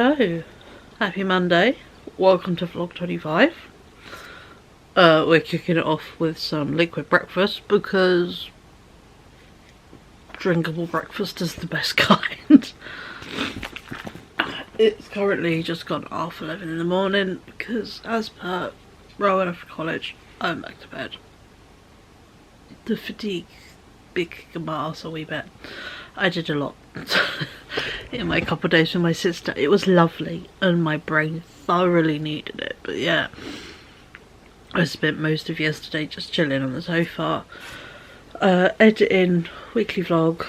Hello, happy Monday, welcome to vlog 25. We're kicking it off with some liquid breakfast because drinkable breakfast is the best kind. It's currently just gone 11:30 in the morning because, as per Rowan after college, I'm back to bed. The fatigue big kick in my arse a wee bit. I did a lot in my couple of days with my sister. It was lovely and my brain thoroughly needed it, but yeah, I spent most of yesterday just chilling on the sofa, editing weekly vlog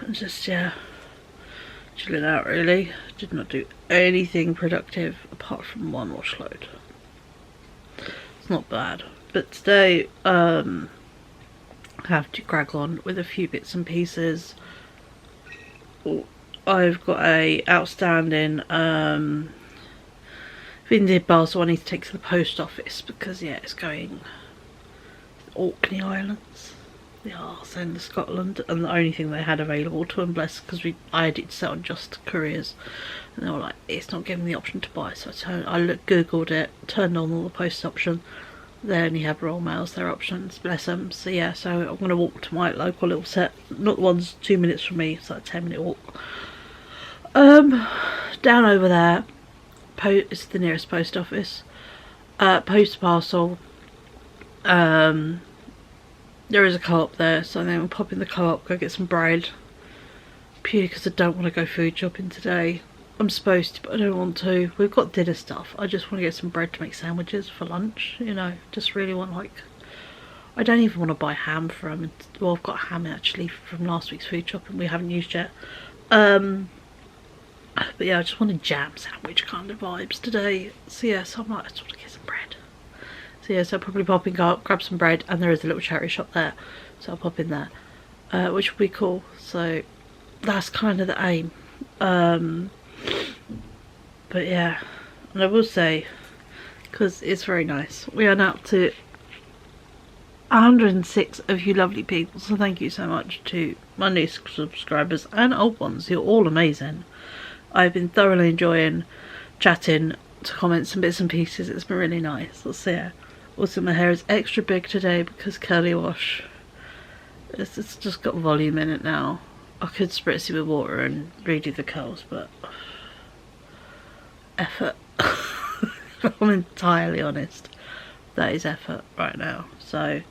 and just, yeah, chilling out really. Did not do anything productive apart from one wash load. It's not bad, but today I have to crack on with a few bits and pieces. I've got a outstanding Vinted parcel I need to take to the post office because, yeah, it's going to the Orkney Islands, the arse end of Scotland, and the only thing they had available to them, bless, because I had it set on just couriers, and they were like, it's not giving me the option to buy, so I googled it, turned on all the post option. They only have Royal Mails, their options, bless them. So yeah, so I'm going to walk to my local little set, not the ones 2 minutes from me, it's like a 10-minute walk. Down over there, it's the nearest post office, post parcel. There is a co-op there, so then we'll pop in the co-op, go get some bread, purely because I don't want to go food shopping today. I'm supposed to, but I don't want to. We've got dinner stuff. I just want to get some bread to make sandwiches for lunch, you know. Just really want, like, I don't even want to buy ham from, well, I've got ham actually from last week's food shopping we haven't used yet. But yeah, I just want a jam sandwich kind of vibes today. So yeah, so I'm like, I just want to get some bread. So yeah, so I'll probably pop in, go up, grab some bread, and there is a little charity shop there, so I'll pop in there, which will be cool. So that's kind of the aim. But yeah, and I will say, because it's very nice, we are now up to 106 of you lovely people, so thank you so much to my new subscribers and old ones. You're all amazing. I've been thoroughly enjoying chatting to comments and bits and pieces. It's been really nice. So yeah, also my hair is extra big today because curly wash. It's just got volume in it now. I could spritz it with water and redo the curls, but effort. I'm entirely honest, that is effort right now. So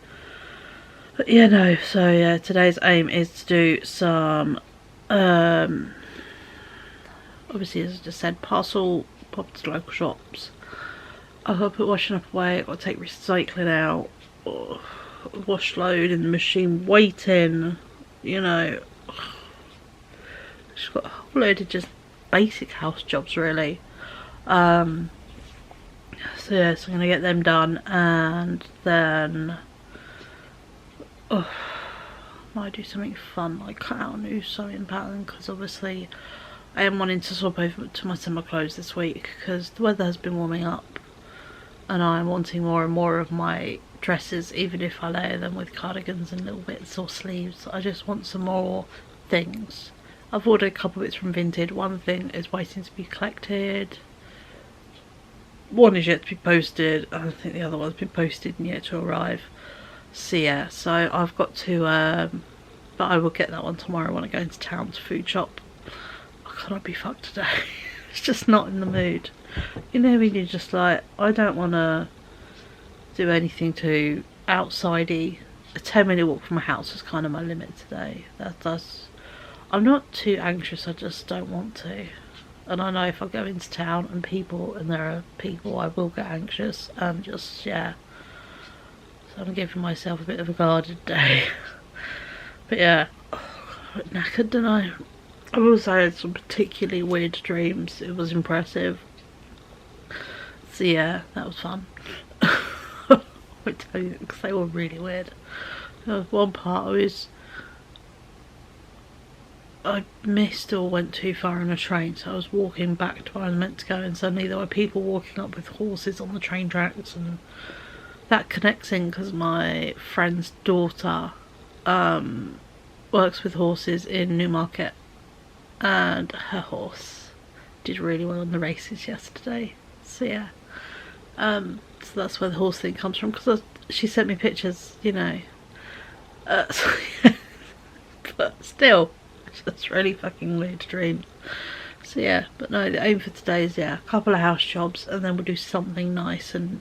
but yeah, no, so yeah, today's aim is to do some obviously, as I just said, parcel, pop to local shops. I've got to put washing up away, I've got to take recycling out, wash load in the machine waiting, you know. Just got a whole load of just basic house jobs really. So yeah, so I'm gonna get them done, and then I might do something fun, like cut out a new sewing pattern, because obviously I am wanting to swap over to my summer clothes this week because the weather has been warming up, and I'm wanting more and more of my dresses, even if I layer them with cardigans and little bits or sleeves. I just want some more things. I've ordered a couple bits from Vinted. One thing is waiting to be collected. One is yet to be posted. I think the other one's been posted and yet to arrive. So yeah, so I've got to, but I will get that one tomorrow when I go into town to food shop. I cannot be fucked today. It's just not in the mood. You know when you're just like, I don't want to do anything too outsidey. A 10-minute walk from my house is kind of my limit today. I'm not too anxious, I just don't want to. And I know if I go into town and there are people, I will get anxious and just, yeah. So I'm giving myself a bit of a guarded day. But yeah, a bit knackered, don't I? I've also had some particularly weird dreams. It was impressive. So yeah, that was fun. I won't tell you because they were really weird. There was one part I missed or went too far on a train, so I was walking back to where I was meant to go, and suddenly there were people walking up with horses on the train tracks, and that connects in because my friend's daughter works with horses in Newmarket, and her horse did really well in the races yesterday. So yeah, so that's where the horse thing comes from, because she sent me pictures, you know. So, but still, it's really fucking weird dreams. So yeah, but no, the aim for today is, yeah, a couple of house jobs, and then we'll do something nice and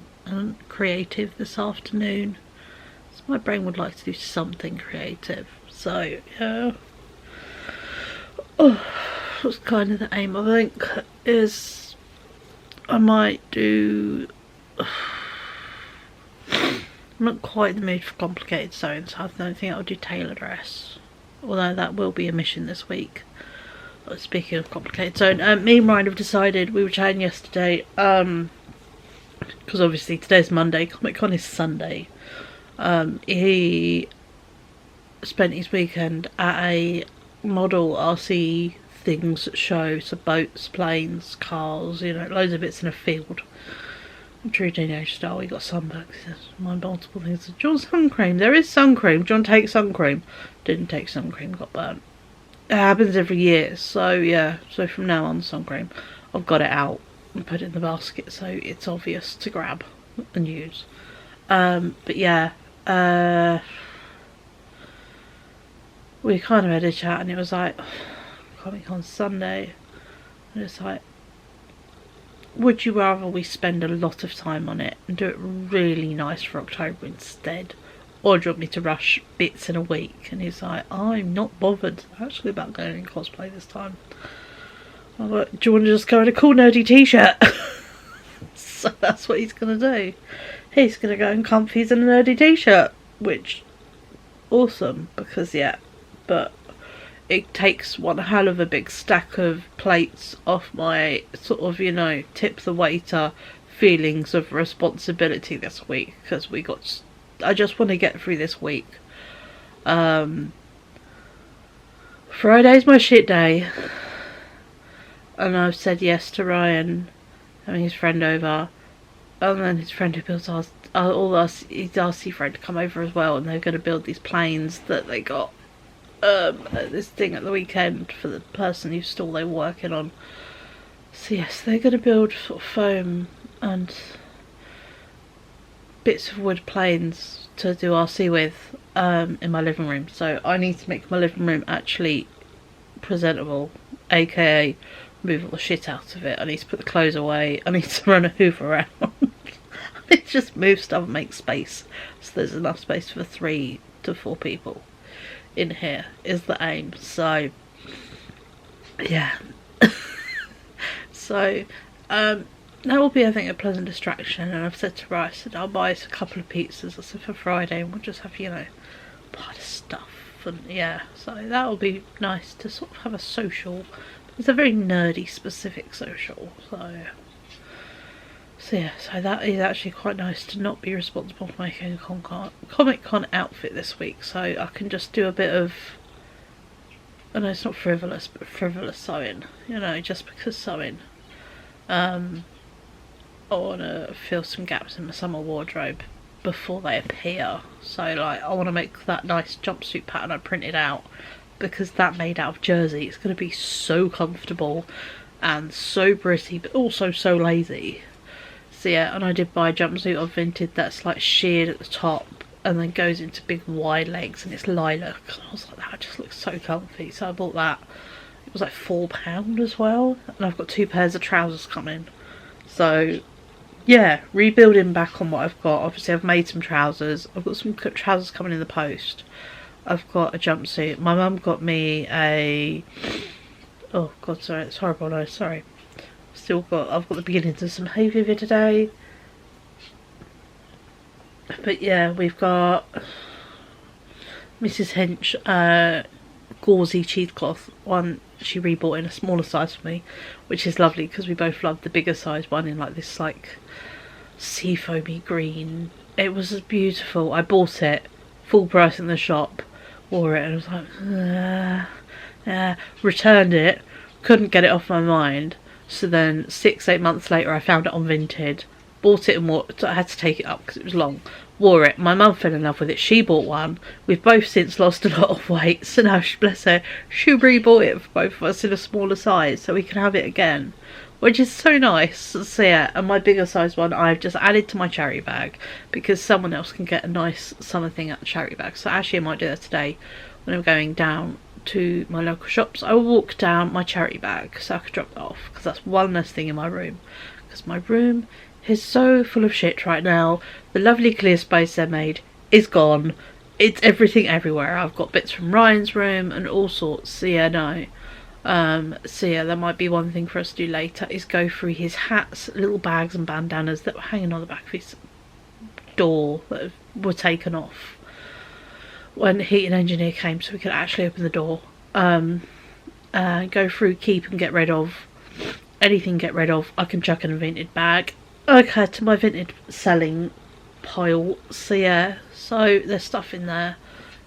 creative this afternoon. So my brain would like to do something creative. So yeah, that's kind of the aim. I think is I might do. I'm not quite in the mood for complicated sewing, so I don't think I'll do tailor dress. Although that will be a mission this week. Speaking of complicated sewing, me and Ryan have decided, we were chatting yesterday, because obviously today's Monday, Comic Con is Sunday. He spent his weekend at a model RC things show, so boats, planes, cars, you know, loads of bits in a field. True teenage style. He got sunburned. He says, "My multiple things. Do you want sun cream? There is sun cream. Do you want to take sun cream?" Didn't take sun cream. Got burnt. It happens every year. So yeah. So from now on, sun cream. I've got it out and put it in the basket, so it's obvious to grab and use. But yeah. We kind of had a chat, and it was like, Comic Con Sunday, and it's like, would you rather we spend a lot of time on it and do it really nice for October instead? Or do you want me to rush bits in a week? And he's like, I'm not bothered actually about going in cosplay this time. I'm like, do you want to just go in a cool nerdy t-shirt? So that's what he's going to do. He's going to go in comfies and a nerdy t-shirt. Which, awesome, because yeah, but it takes one hell of a big stack of plates off my sort of, you know, tip the waiter feelings of responsibility this week, because I just want to get through this week. Friday's my shit day, and I've said yes to Ryan having his friend over, and then his friend who builds his RC friend to come over as well, and they're going to build these planes that they got this thing at the weekend for the person whose stall they were working on. So yes, they're going to build sort of foam and bits of wood planes to do RC with in my living room. So I need to make my living room actually presentable, aka move all the shit out of it. I need to put the clothes away. I need to run a hoover around. I need to just move stuff and make space, so there's enough space for 3 to 4 people in here is the aim. So yeah. So that will be, I think, a pleasant distraction. And I've said to Ryan, I said I'll buy us a couple of pizzas, I said, for Friday, and we'll just have, you know, part of stuff. And yeah, so that will be nice to sort of have a social. It's a very nerdy specific social, so yeah, so that is actually quite nice to not be responsible for making a Comic Con outfit this week, so I can just do a bit of, I know it's not frivolous, but frivolous sewing, you know, just because sewing. I want to fill some gaps in my summer wardrobe before they appear, so like I want to make that nice jumpsuit pattern I printed out, because that made out of jersey, it's going to be so comfortable and so pretty, but also so lazy. So yeah, and I did buy a jumpsuit I've Vinted that's like sheared at the top and then goes into big wide legs, and it's lilac. And I was like, that just looks so comfy, so I bought that. It was like £4 as well, and I've got 2 pairs of trousers coming. So yeah, rebuilding back on what I've got. Obviously I've made some trousers. I've got some trousers coming in the post. I've got a jumpsuit. My mum got me a, oh god, sorry, it's horrible, no, sorry. I've got the beginnings of some hay fever today. But yeah, we've got Mrs. Hench gauzy cheesecloth one. She rebought in a smaller size for me, which is lovely because we both loved the bigger size one in like this like sea foamy green. It was beautiful. I bought it full price in the shop, wore it, and I was like, returned it, couldn't get it off my mind. So then 6-8 months later I found it on Vinted, bought it and I had to take it up because it was long. Wore it. My mum fell in love with it. She bought one. We've both since lost a lot of weight, so now bless her, she re-bought it for both of us in a smaller size so we can have it again, which is so nice. So yeah, and my bigger size one I've just added to my charity bag because someone else can get a nice summer thing out of the charity bag. So actually I might do that today when I'm going down to my local shops. I will walk down my charity bag so I can drop it off, because that's one less thing in my room, because my room is so full of shit right now. The lovely clear space they made is gone. It's everything everywhere. I've got bits from Ryan's room and all sorts. So yeah, no. So yeah, that might be one thing for us to do later, is go through his hats, little bags and bandanas that were hanging on the back of his door that were taken off when the heating engineer came, so we could actually open the door. Go through, keep and get rid of anything. Get rid of. I can chuck in a vintage bag. Okay, to my vintage selling pile. So yeah, so there's stuff in there,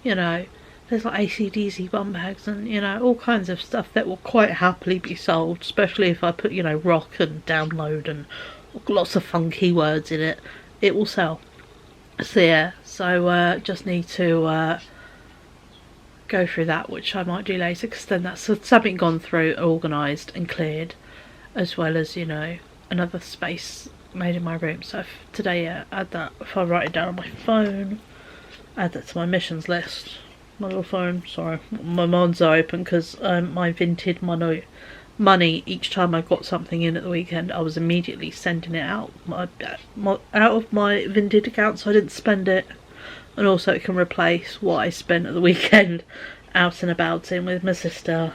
you know. There's like AC/DC bum bags and, you know, all kinds of stuff that will quite happily be sold, especially if I put, you know, rock and download and lots of fun keywords in it. It will sell. So yeah, so just need to go through that, which I might do later, because then that's something gone through, organised and cleared, as well as, you know, another space made in my room. So if today, yeah, add that. If I write it down on my phone, add that to my missions list. My little phone, sorry, my mind's open because my vintage money, each time I got something in at the weekend, I was immediately sending it out out of my vintage account, so I didn't spend it, and also it can replace what I spent at the weekend out and about in with my sister.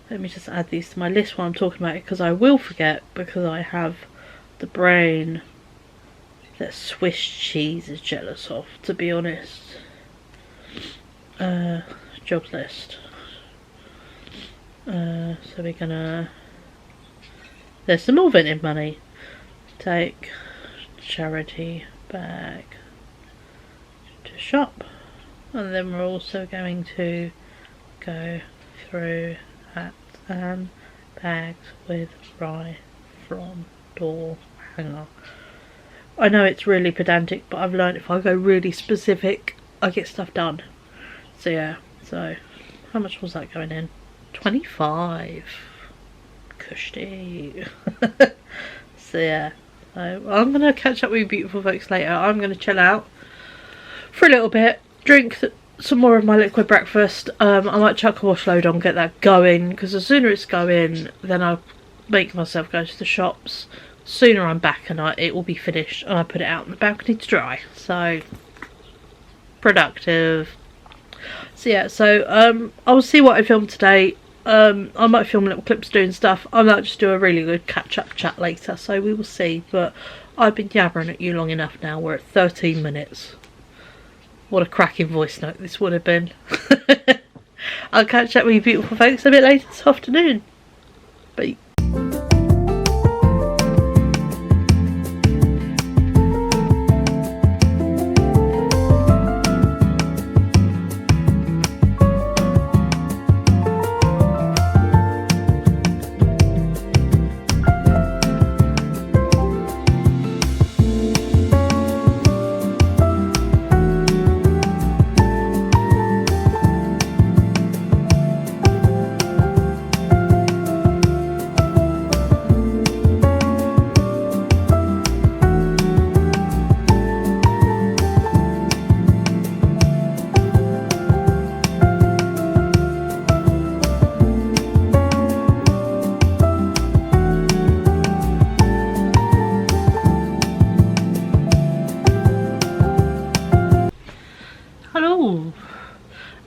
Let me just add these to my list while I'm talking about it, because I will forget, because I have the brain that Swiss cheese is jealous of, to be honest. Jobs list. So we're gonna, there's some more vintage money. Take charity bag to shop, and then we're also going to go through hats and bags with Rye from door hanger. I know it's really pedantic, but I've learned if I go really specific, I get stuff done. So yeah, so how much was that going in? 25. Cushy. So yeah, so I'm going to catch up with you beautiful folks later. I'm going to chill out for a little bit, drink some more of my liquid breakfast. I might chuck a wash load on, get that going, because the sooner it's going, then I'll make myself go to the shops. Sooner I'm back and it will be finished, and I put it out on the balcony to dry. So productive. So yeah, so I'll see what I film today. I might film little clips doing stuff. I might just do a really good catch-up chat later, so we will see. But I've been yabbering at you long enough now. We're at 13 minutes. What a cracking voice note this would have been. I'll catch up with you beautiful folks a bit later this afternoon. Bye.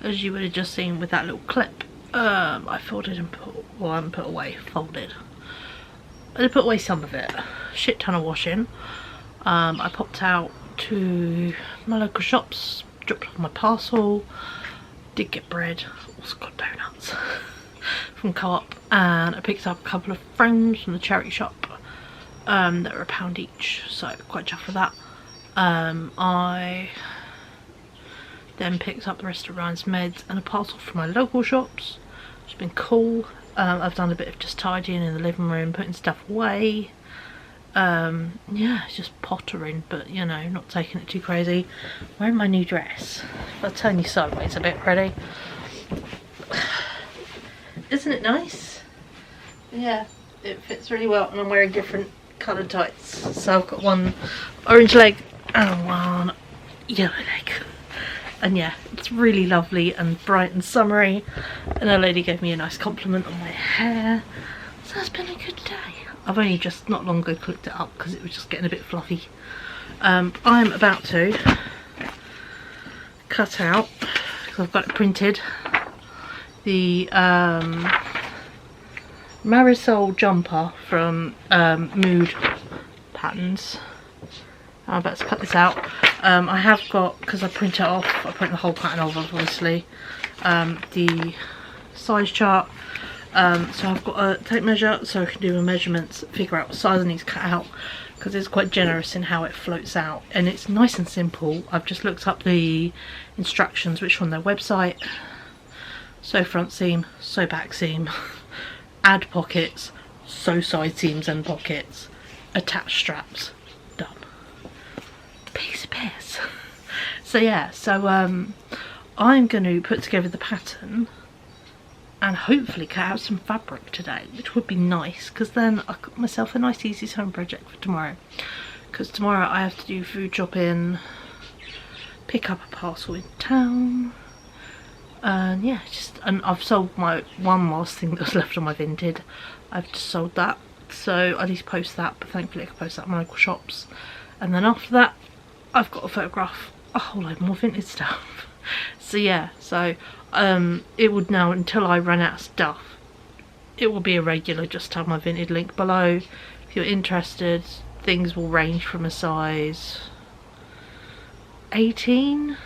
As you would have just seen with that little clip, I folded and put, well, I haven't put away, folded. I put away some of it. Shit ton of washing. I popped out to my local shops, dropped off my parcel, did get bread, also got donuts from Co-op, and I picked up a couple of frames from the charity shop that were £1 each, so quite chuffed with that. I then picked up the rest of Ryan's meds and a parcel from my local shops, which has been cool. I've done a bit of just tidying in the living room, putting stuff away, yeah, it's just pottering, but you know, not taking it too crazy. Wearing my new dress. If I turn you sideways a bit, ready? Isn't it nice? Yeah, it fits really well, and I'm wearing different coloured tights. So I've got one orange leg and one yellow leg. And yeah, it's really lovely and bright and summery. And a lady gave me a nice compliment on my hair. So it's been a good day. I've only just not long ago clipped it up because it was just getting a bit fluffy. I'm about to cut out, because I've got it printed, the Marisol jumper from Mood Patterns. I'm about to cut this out. I have got, because I print it off, I print the whole pattern off obviously, the size chart. So I've got a tape measure so I can do my measurements, figure out what size I need to cut out, because it's quite generous in how it floats out, and it's nice and simple. I've just looked up the instructions, which are on their website. Sew front seam, sew back seam, add pockets, sew side seams and pockets, attach straps, done. Piece of piss. So yeah, so I'm going to put together the pattern and hopefully cut out some fabric today, which would be nice, because then I got myself a nice easy sewing project for tomorrow. Because tomorrow I have to do food shopping, pick up a parcel in town, and yeah, and I've sold my one last thing that was left on my Vinted. I've just sold that, so I need to post that, but thankfully I can post that in my local shops. And then after that, I've got to photograph a whole load more Vinted stuff. So yeah, so it would now, until I run out of stuff, it will be a regular. Just have my Vinted link below if you're interested. Things will range from a size 18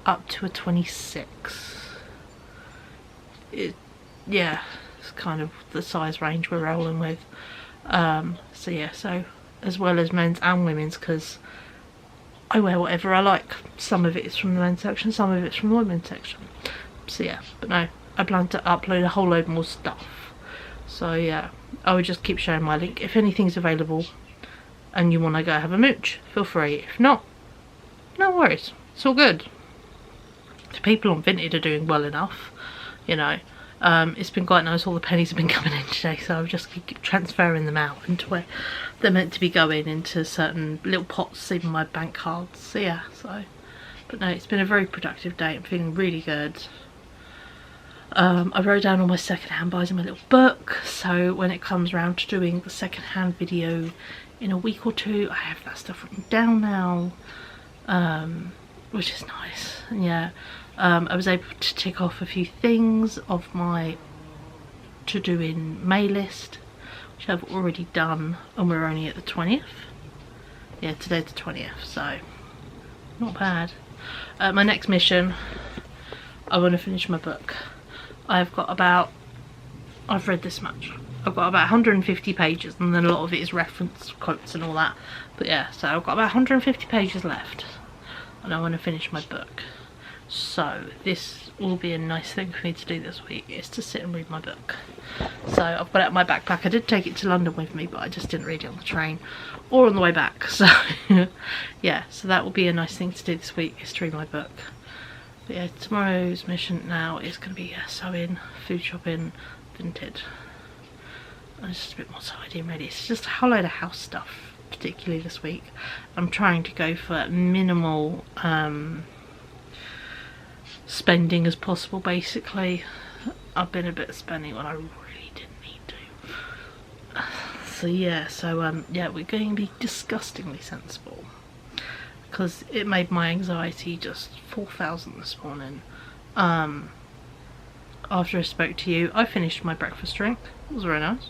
up to a 26. Yeah, it's kind of the size range we're rolling with. So yeah, so as well as men's and women's, because I wear whatever I like. Some of it is from the men's section, some of it's from the women's section. So yeah, but no, I plan to upload a whole load more stuff. So yeah, I would just keep sharing my link. If anything's available and you want to go have a mooch, feel free. If not, no worries, it's all good. The people on Vinted are doing well enough, you know. It's been quite nice, all the pennies have been coming in today, so I've just keep transferring them out into where they're meant to be going, into certain little pots, even my bank cards. So yeah, but no, it's been a very productive day. I'm feeling really good. I wrote down all my second-hand buys in my little book, so when it comes around to doing the second-hand video in a week or two, I have that stuff written down now, which is nice. And yeah, I was able to tick off a few things of my to-do in May list, which I've already done, and we're only at the 20th. Yeah, today's the 20th, so not bad. My next mission, I want to finish my book. I've read this much. I've got about 150 pages, and then a lot of it is reference quotes and all that. But yeah, so I've got about 150 pages left, and I want to finish my book. So this will be a nice thing for me to do this week, is to sit and read my book. So I've got it in my backpack. I did take it to London with me, but I just didn't read it on the train or on the way back. So yeah, so that will be a nice thing to do this week, is to read my book. But yeah, tomorrow's mission now is going to be sewing, food shopping, Vinted. And it's just a bit more tidy and ready. It's just a whole load of house stuff, particularly this week. I'm trying to go for minimal spending as possible, basically. I've been a bit spending when I really didn't need to. So yeah, yeah, we're going to be disgustingly sensible, because it made my anxiety just 4,000 this morning. After I spoke to you, I finished my breakfast drink. It was very nice.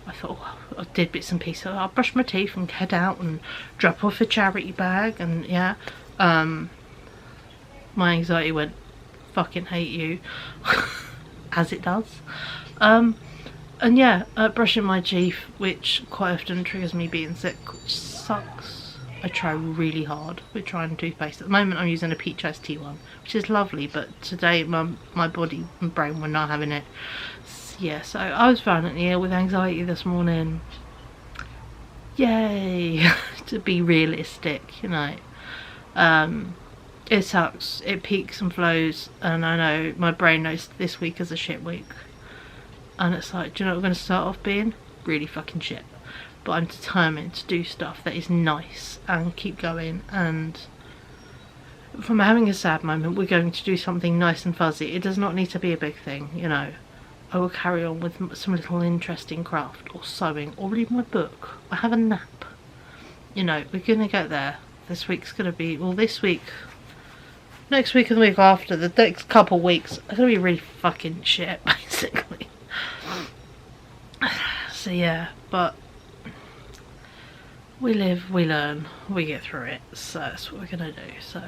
I thought, oh, I did bits and pieces. I'll brush my teeth and head out and drop off a charity bag, and yeah, my anxiety went, fucking hate you, as it does. And yeah, brushing my teeth, which quite often triggers me being sick, which sucks. I try really hard with trying toothpaste. At the moment I'm using a peach iced tea one, which is lovely, but today my body and brain were not having it. Yeah, so I was violently ill with anxiety this morning. yay, to be realistic, you know. It sucks, it peaks and flows, and I know my brain knows this week is a shit week, and it's like, do you know what we're going to start off being? Really fucking shit. But I'm determined to do stuff that is nice and keep going, and from having a sad moment we're going to do something nice and fuzzy. It does not need to be a big thing, you know. I will carry on with some little interesting craft, or sewing, or read my book, or have a nap. You know, we're gonna get there. This week's gonna be, well, this week, next week and the week after, the next couple weeks are gonna be really fucking shit, basically. So yeah, but we live, we learn, we get through it, so that's what we're gonna do. So,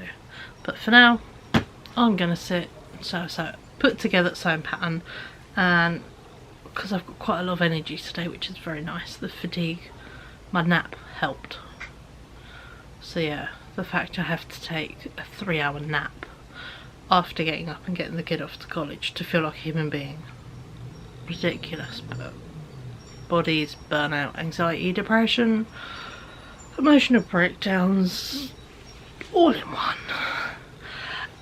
but for now, I'm gonna sit, so put together the sewing pattern, and because I've got quite a lot of energy today, which is very nice. The fatigue, my nap helped. So yeah, the fact I have to take a 3-hour nap after getting up and getting the kid off to college to feel like a human being, ridiculous. But bodies, burnout, anxiety, depression, emotional breakdowns, all in one,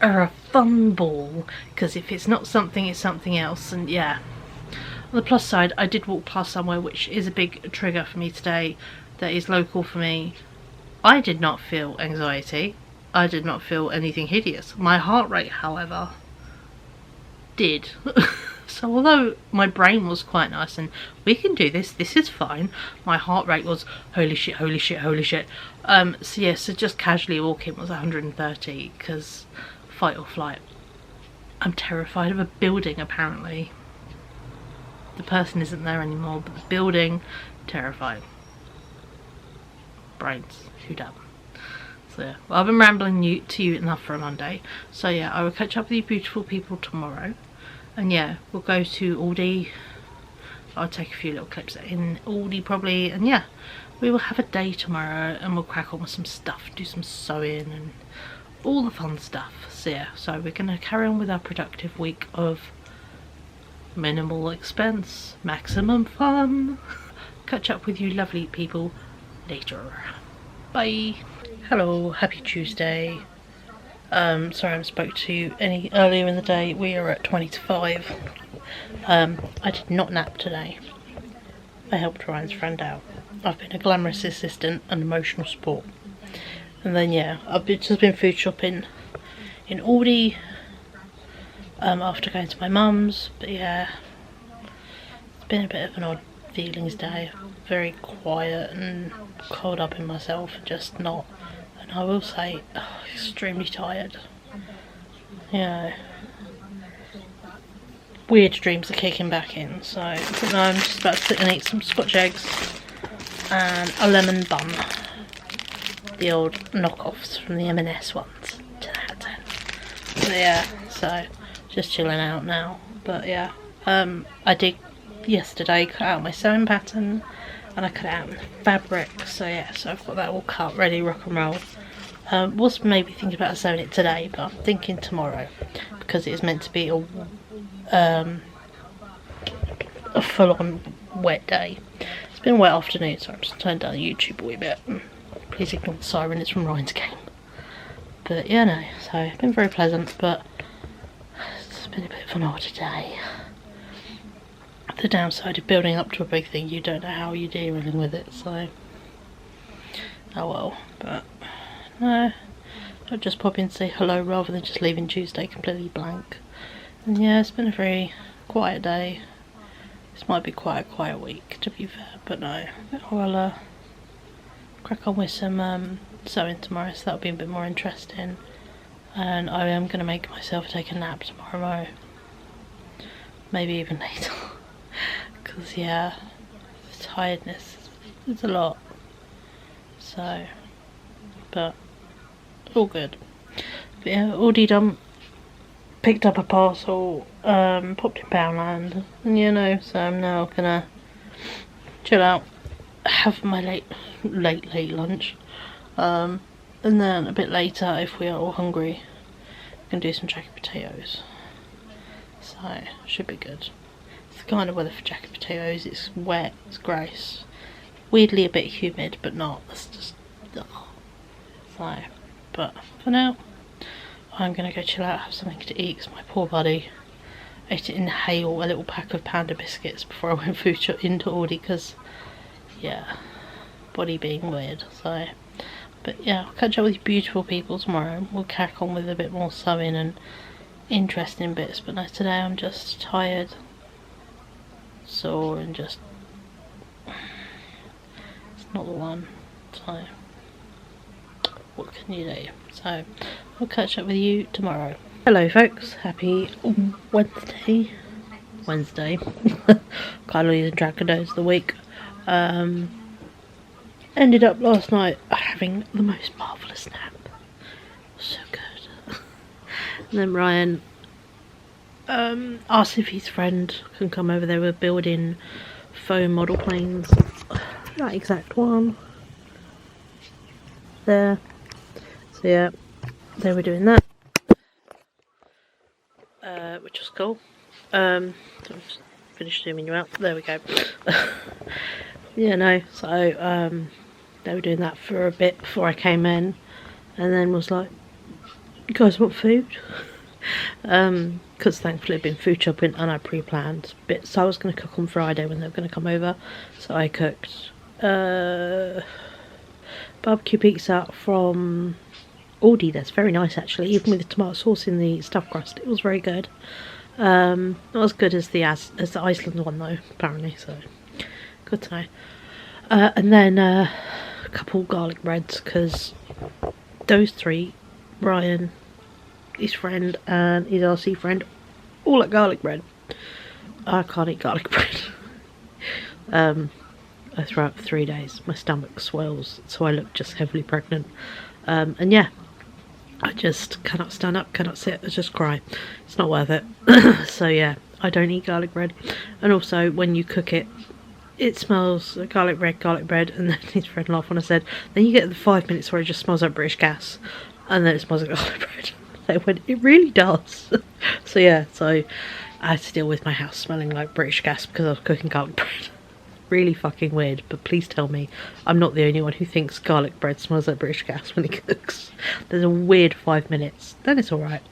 are a fun ball, because if it's not something, it's something else. And yeah, on the plus side, I did walk past somewhere which is a big trigger for me today, that is local for me. I did not feel anxiety, I did not feel anything hideous. My heart rate, however, did. So although my brain was quite nice and we can do this, this is fine, my heart rate was holy shit, holy shit, holy shit. So yeah, so just casually walking was 130, because fight or flight. I'm terrified of a building, apparently. The person isn't there anymore, but the building, terrifying. Brains, who done? So yeah, well, I've been rambling to you enough for a Monday. So yeah, I will catch up with you beautiful people tomorrow. And yeah, we'll go to Aldi. I'll take a few little clips in Aldi probably. And yeah, we will have a day tomorrow and we'll crack on with some stuff, do some sewing and all the fun stuff. So yeah, so we're going to carry on with our productive week of minimal expense, maximum fun. Catch up with you lovely people later. Bye. Hello, happy Tuesday. Sorry I haven't spoke to you any earlier in the day. We are at 20 to 5. I did not nap today. I helped Ryan's friend out. I've been a glamorous assistant and emotional support. And then yeah, I've just been food shopping in Aldi after going to my mum's. But yeah, it's been a bit of an odd feelings day. Very quiet and coiled up in myself, just not. And I will say, extremely tired. You know, weird dreams are kicking back in. So but now I'm just about to sit and eat some Scotch eggs and a lemon bun. The old knockoffs from the M&S ones. 10 out of 10. So yeah, so just chilling out now. But yeah, I did yesterday cut out my sewing pattern and I cut it out in the fabric. So yeah, so I've got that all cut, ready, rock and roll. Was maybe thinking about sewing it today, but I'm thinking tomorrow, because it is meant to be a full-on wet day. It's been a wet afternoon, so I'm just turning down the YouTube a wee bit. Please ignore the siren, it's from Ryan's game. But yeah, no, so it's been very pleasant, but it's been a bit of an odd day. The downside of building up to a big thing, you don't know how you're dealing with it, so oh well. But no, I'll just pop in and say hello rather than just leaving Tuesday completely blank. And yeah, it's been a very quiet day. This might be quite a quiet week, to be fair, but no, I'll crack on with some sewing tomorrow, so that'll be a bit more interesting. And I am going to make myself take a nap tomorrow, maybe even later. Because yeah, the tiredness is a lot. So, but all good. But yeah, Aldi done. Picked up a parcel, popped in Poundland, and you know, so I'm now gonna chill out, have my late lunch, and then a bit later, if we are all hungry, we can do some jacket potatoes. So should be good. It's the kind of weather for jacket potatoes. It's wet, it's gross, weirdly a bit humid, but not. It's just ugh. So, but for now, I'm gonna go chill out, have something to eat, because my poor buddy ate to inhale a little pack of Panda biscuits before I went into Aldi, because yeah, body being weird. So, but yeah, I'll catch up with you beautiful people tomorrow. We'll crack on with a bit more sewing and interesting bits, but no, today I'm just tired, sore, and just it's not the one. So what can you do? So I'll catch up with you tomorrow. Hello folks, happy Wednesday. Kylie and Dracodos of the week. Ended up last night having the most marvellous nap. So good. And then Ryan asked if his friend can come over. They were building foam model planes. That exact one. There. So yeah, they were doing that. Which was cool. So I'll just finish zooming you out. There we go. Yeah, no, so they were doing that for a bit before I came in, and then was like, you guys want food? Because thankfully I'd been food shopping and I pre-planned bits. So I was going to cook on Friday when they were going to come over, so I cooked barbecue pizza from Aldi. That's very nice actually, even with the tomato sauce in the stuffed crust. It was very good. Not as good as the Iceland one though, apparently, so good to know. And then a couple garlic breads, because those three, Ryan, his friend and his RC friend, all like garlic bread. I can't eat garlic bread. I throw up for 3 days. My stomach swells, so I look just heavily pregnant. And yeah, I just cannot stand up, cannot sit, I just cry. It's not worth it. So yeah, I don't eat garlic bread. And also, when you cook it, it smells like garlic bread, and then his friend laughed when I said, then you get the 5 minutes where it just smells like British gas, and then it smells like garlic bread. They went, it really does. So yeah, so I had to deal with my house smelling like British gas because I was cooking garlic bread. Really fucking weird, but please tell me I'm not the only one who thinks garlic bread smells like British gas when it cooks. There's a weird 5 minutes, then it's alright.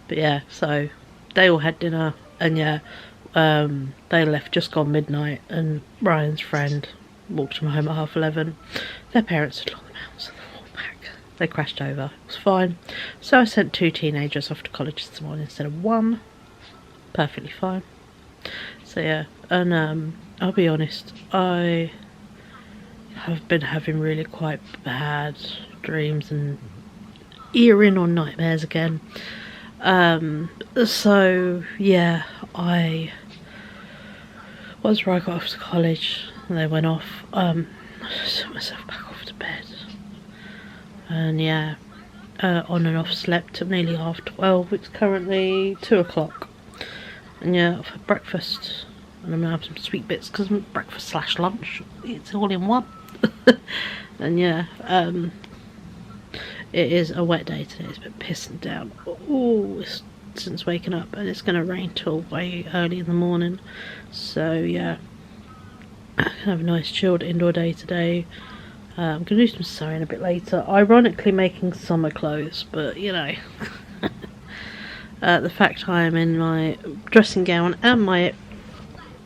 But yeah, so they all had dinner, and yeah, they left just gone midnight, and Ryan's friend walked them home at 11:30. Their parents had locked them out, so they walked back. They crashed over. It was fine. So I sent 2 teenagers off to college this morning instead of 1. Perfectly fine. So yeah, and I'll be honest, I have been having really quite bad dreams and earring on nightmares again. So yeah, I was right got off to college, and they went off. I took myself back off to bed, and yeah, on and off slept till nearly 12:30. It's currently 2 o'clock, and yeah, I've had breakfast, and I'm gonna have some sweet bits because breakfast / lunch, it's all in one. And yeah, it is a wet day today. It's been pissing down since waking up, and it's going to rain till way early in the morning. So yeah, I can have a nice chilled indoor day today. I'm going to do some sewing a bit later. Ironically making summer clothes, but you know, the fact I am in my dressing gown and my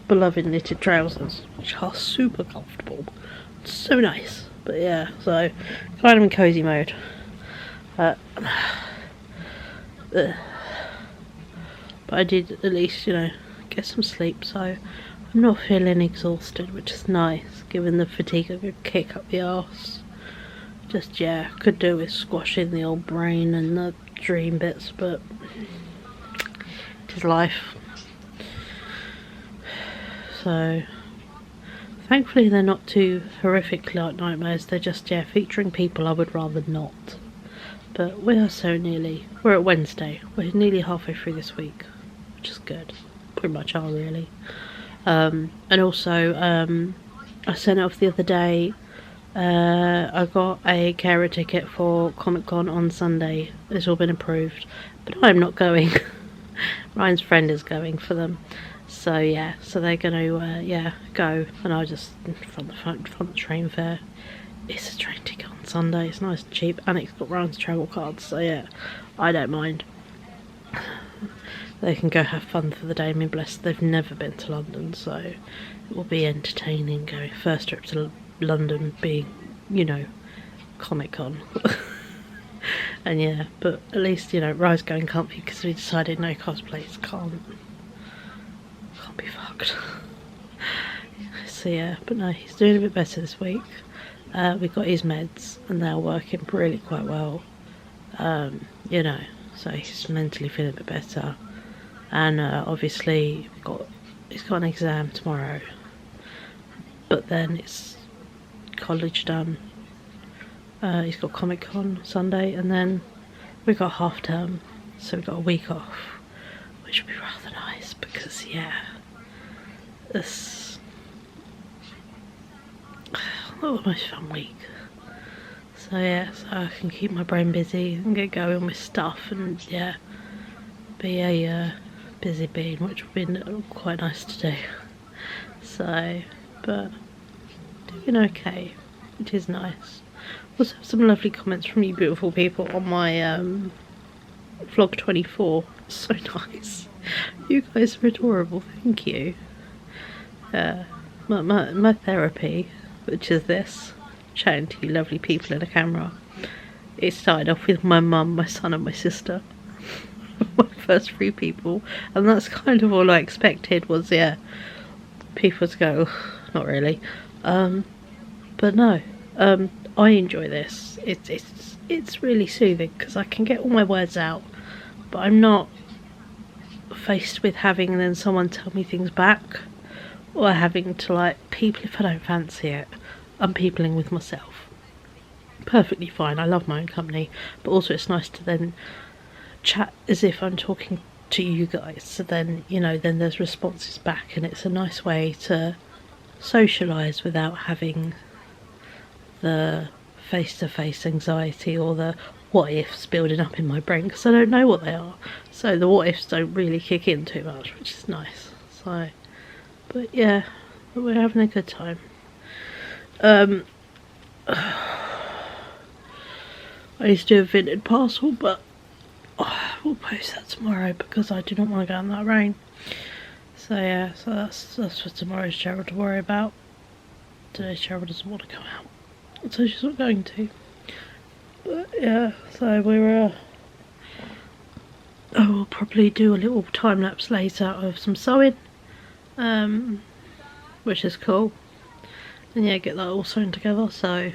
beloved knitted trousers, which are super comfortable, so nice. But yeah, so kind of in cozy mode. But I did at least, you know, get some sleep, so I'm not feeling exhausted, which is nice, given the fatigue of a kick up the arse. Just, yeah, could do with squashing the old brain and the dream bits, but it is life. So thankfully they're not too horrific like nightmares. They're just, yeah, featuring people I would rather not. But we are we're at Wednesday. We're nearly halfway through this week, which is good. Pretty much are, really. And also, I sent it off the other day. I got a carer ticket for Comic Con on Sunday. It's all been approved, but I'm not going. Ryan's friend is going for them. So yeah, so they're gonna yeah, go, and I just front the train fare. It's a train ticket on Sunday, it's nice and cheap, and it's got round travel cards, so yeah, I don't mind. They can go have fun for the day. I mean, bless, they've never been to London, so it will be entertaining going. First trip to London being, you know, Comic-Con. And yeah, but at least, you know, Rye's going comfy because we decided no cosplays can't be fucked. So yeah, but no, he's doing a bit better this week. We got his meds and they're working really quite well. You know, so he's mentally feeling a bit better. And obviously he's got an exam tomorrow, but then it's college done. He's got Comic-Con Sunday, and then we got half term, so we got a week off, which would be rather nice because yeah, it's not the most fun week. So yeah, so I can keep my brain busy and get going with stuff, and yeah, be a busy bean, which would be quite nice to do. So, but doing okay, which is nice. Also have some lovely comments from you beautiful people on my vlog 24. So nice. You guys are adorable, thank you. My therapy, which is this, chatting to you lovely people in a camera. It started off with my mum, my son and my sister. My first 3 people, and that's kind of all I expected was, yeah, people to go, not really. But no, I enjoy this. It's really soothing because I can get all my words out, but I'm not faced with having then someone tell me things back, or having to like people if I don't fancy it. I'm peopling with myself. Perfectly fine. I love my own company, but also it's nice to then chat as if I'm talking to you guys. So then, you know, then there's responses back, and it's a nice way to socialise without having the face-to-face anxiety or the what ifs building up in my brain, because I don't know what they are. So the what ifs don't really kick in too much, which is nice. So, but yeah, but we're having a good time. I used to do a vintage parcel, but we'll post that tomorrow because I do not want to go in that rain. So yeah, so that's for tomorrow's Cheryl to worry about. Today's Cheryl doesn't want to come out, so she's not going to. But yeah, so we're I will probably do a little time lapse later of some sewing, which is cool. And yeah, get that all sewn together. So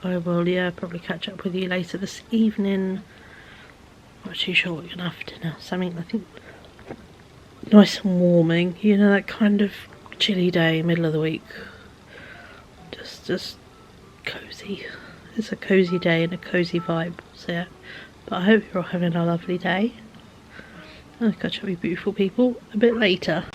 I will, yeah, probably catch up with you later this evening. Not too sure what you're gonna have for dinner. Something I think nice and warming. You know, that kind of chilly day, middle of the week. Just cozy. It's a cozy day and a cozy vibe. So yeah. But I hope you're all having a lovely day. I'll catch up with you beautiful people a bit later.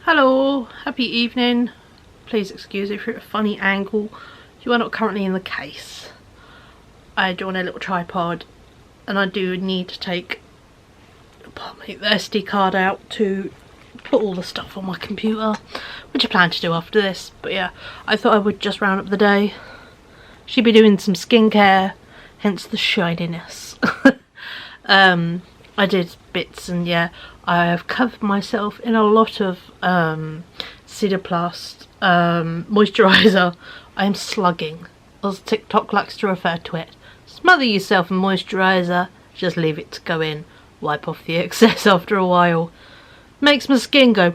Hello, happy evening. Please excuse if you're at a funny angle. You are not currently in the case. I do want a little tripod, and I do need to take, pardon me, the SD card out to put all the stuff on my computer, which I plan to do after this. But yeah, I thought I would just round up the day. Should be doing some skincare, hence the shininess. I did bits, and yeah, I have covered myself in a lot of Cidaplast moisturiser. I am slugging, as TikTok likes to refer to it. Smother yourself in moisturiser, just leave it to go in, wipe off the excess after a while. Makes my skin go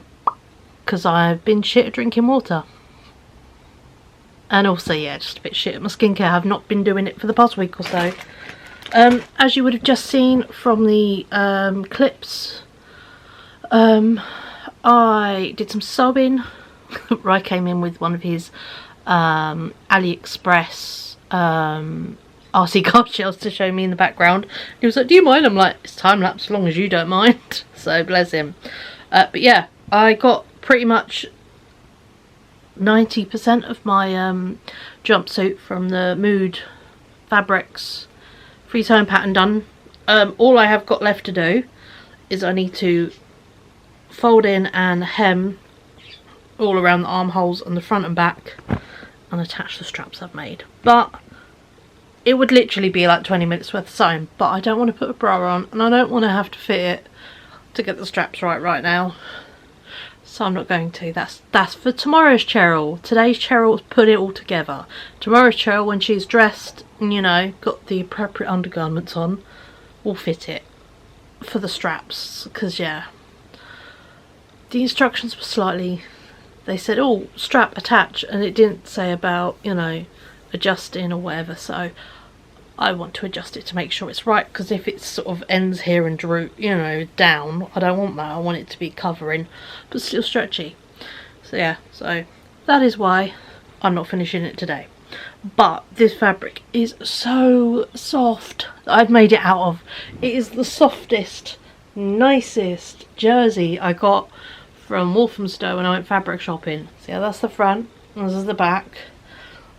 because I've been shit at drinking water. And also, yeah, just a bit shit at my skincare. I've not been doing it for the past week or so. As you would have just seen from the clips, I did some sewing. Ry came in with one of his AliExpress RC card shells to show me in the background. He was like, do you mind? I'm like, it's time lapse as long as you don't mind. So bless him. But yeah, I got pretty much 90% of my jumpsuit from the Mood Fabrics free sewing pattern done. All I have got left to do is I need to fold in and hem all around the armholes on the front and back and attach the straps I've made. But it would literally be like 20 minutes worth of sewing, but I don't want to put a bra on and I don't want to have to fit it to get the straps right now. So I'm not going to. That's for tomorrow's Cheryl. Today's Cheryl's put it all together. Tomorrow's Cheryl, when she's dressed and, you know, got the appropriate undergarments on, will fit it for the straps. Because, yeah, the instructions were slightly... They said, oh, strap, attach, and it didn't say about, you know, adjusting or whatever. So I want to adjust it to make sure it's right, because if it sort of ends here and droop, you know, down, I don't want that. I want it to be covering but still stretchy. So yeah, so that is why I'm not finishing it today. But this fabric is so soft that I've made it out of. It is the softest, nicest jersey I got from Walthamstow when I went fabric shopping. So yeah, that's the front, and this is the back,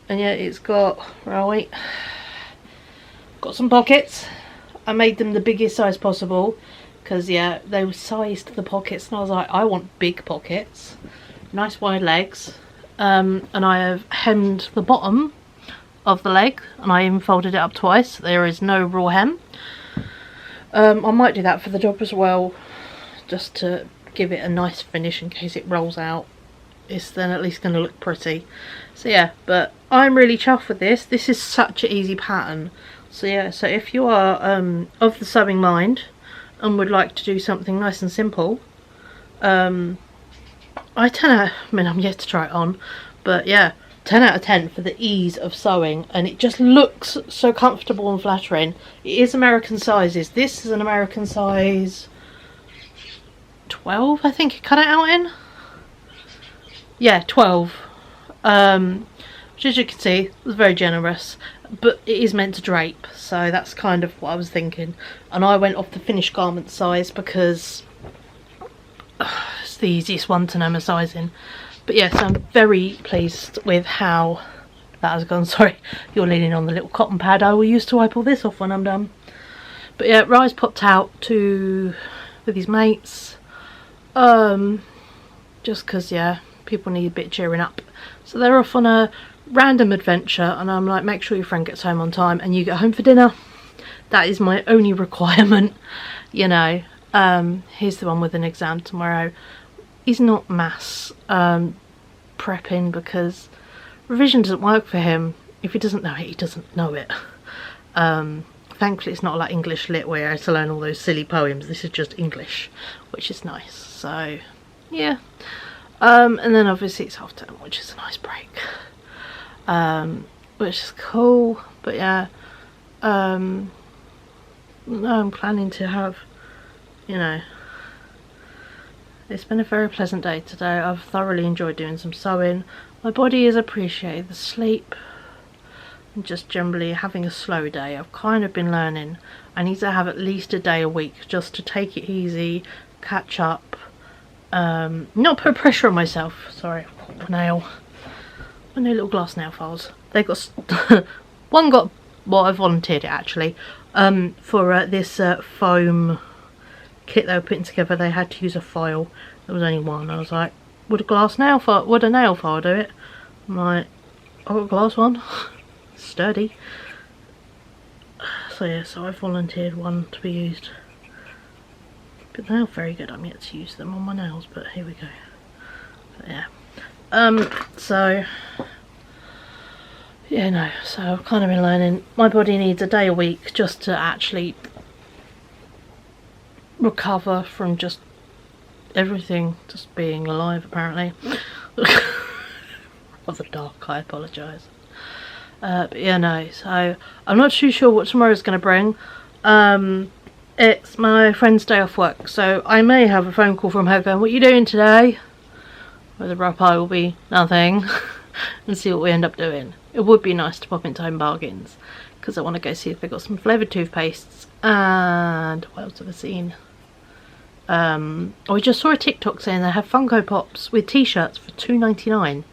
and yeah, it's got, right, got some pockets. I made them the biggest size possible because, yeah, they were sized the pockets and I was like, I want big pockets, nice wide legs. And I have hemmed the bottom of the leg and I even folded it up twice. There is no raw hem. I might do that for the top as well, just to give it a nice finish in case it rolls out. It's then at least going to look pretty. So yeah, but I'm really chuffed with this. This is such an easy pattern. So yeah, so if you are of the sewing mind and would like to do something nice and simple, I mean, I'm yet to try it on, but yeah, 10 out of 10 for the ease of sewing, and it just looks so comfortable and flattering. It is American sizes. This is an American size 12, I think it cut it out in. Yeah, 12. Which, as you can see, was very generous, but it is meant to drape, so that's kind of what I was thinking. And I went off the finished garment size because it's the easiest one to know my sizing. But yes, I'm very pleased with how that has gone. Sorry, you're leaning on the little cotton pad I will use to wipe all this off when I'm done. But yeah, Ry's popped out with his mates, just because, yeah, people need a bit of cheering up. So they're off on a random adventure, and I'm like, make sure your friend gets home on time and you get home for dinner. That is my only requirement, you know. Here's the one with an exam tomorrow. He's not mass prepping because revision doesn't work for him. If he doesn't know it, he doesn't know it. Thankfully it's not like English lit where I had to learn all those silly poems. This is just English, which is nice. So yeah, and then obviously it's half term, which is a nice break, which is cool. But yeah, no, I'm planning to have, you know, it's been a very pleasant day today. I've thoroughly enjoyed doing some sewing. My body has appreciated the sleep and just generally having a slow day. I've kind of been learning I need to have at least a day a week just to take it easy, catch up, not put pressure on myself. Sorry, I've got my nail. My new little glass nail files. They got one got, well, I volunteered it actually, for this foam kit they were putting together. They had to use a file. There was only one. I was like, would a nail file do it? I'm like, I've got a glass one. Sturdy. So yeah, so I volunteered one to be used. But they're very good. I'm yet to use them on my nails, but here we go. But yeah. So yeah, no, so I've kind of been learning. My body needs a day a week just to actually recover from just everything just being alive, apparently. Rather dark, I apologise. But yeah, no, so I'm not too sure what tomorrow's going to bring. It's my friend's day off work, so I may have a phone call from her going, what are you doing today? Or the reply will be nothing, and see what we end up doing. It would be nice to pop into Home Bargains, because I want to go see if they've got some flavoured toothpastes, and what else have I seen? I just saw a TikTok saying they have Funko Pops with t-shirts for $2.99.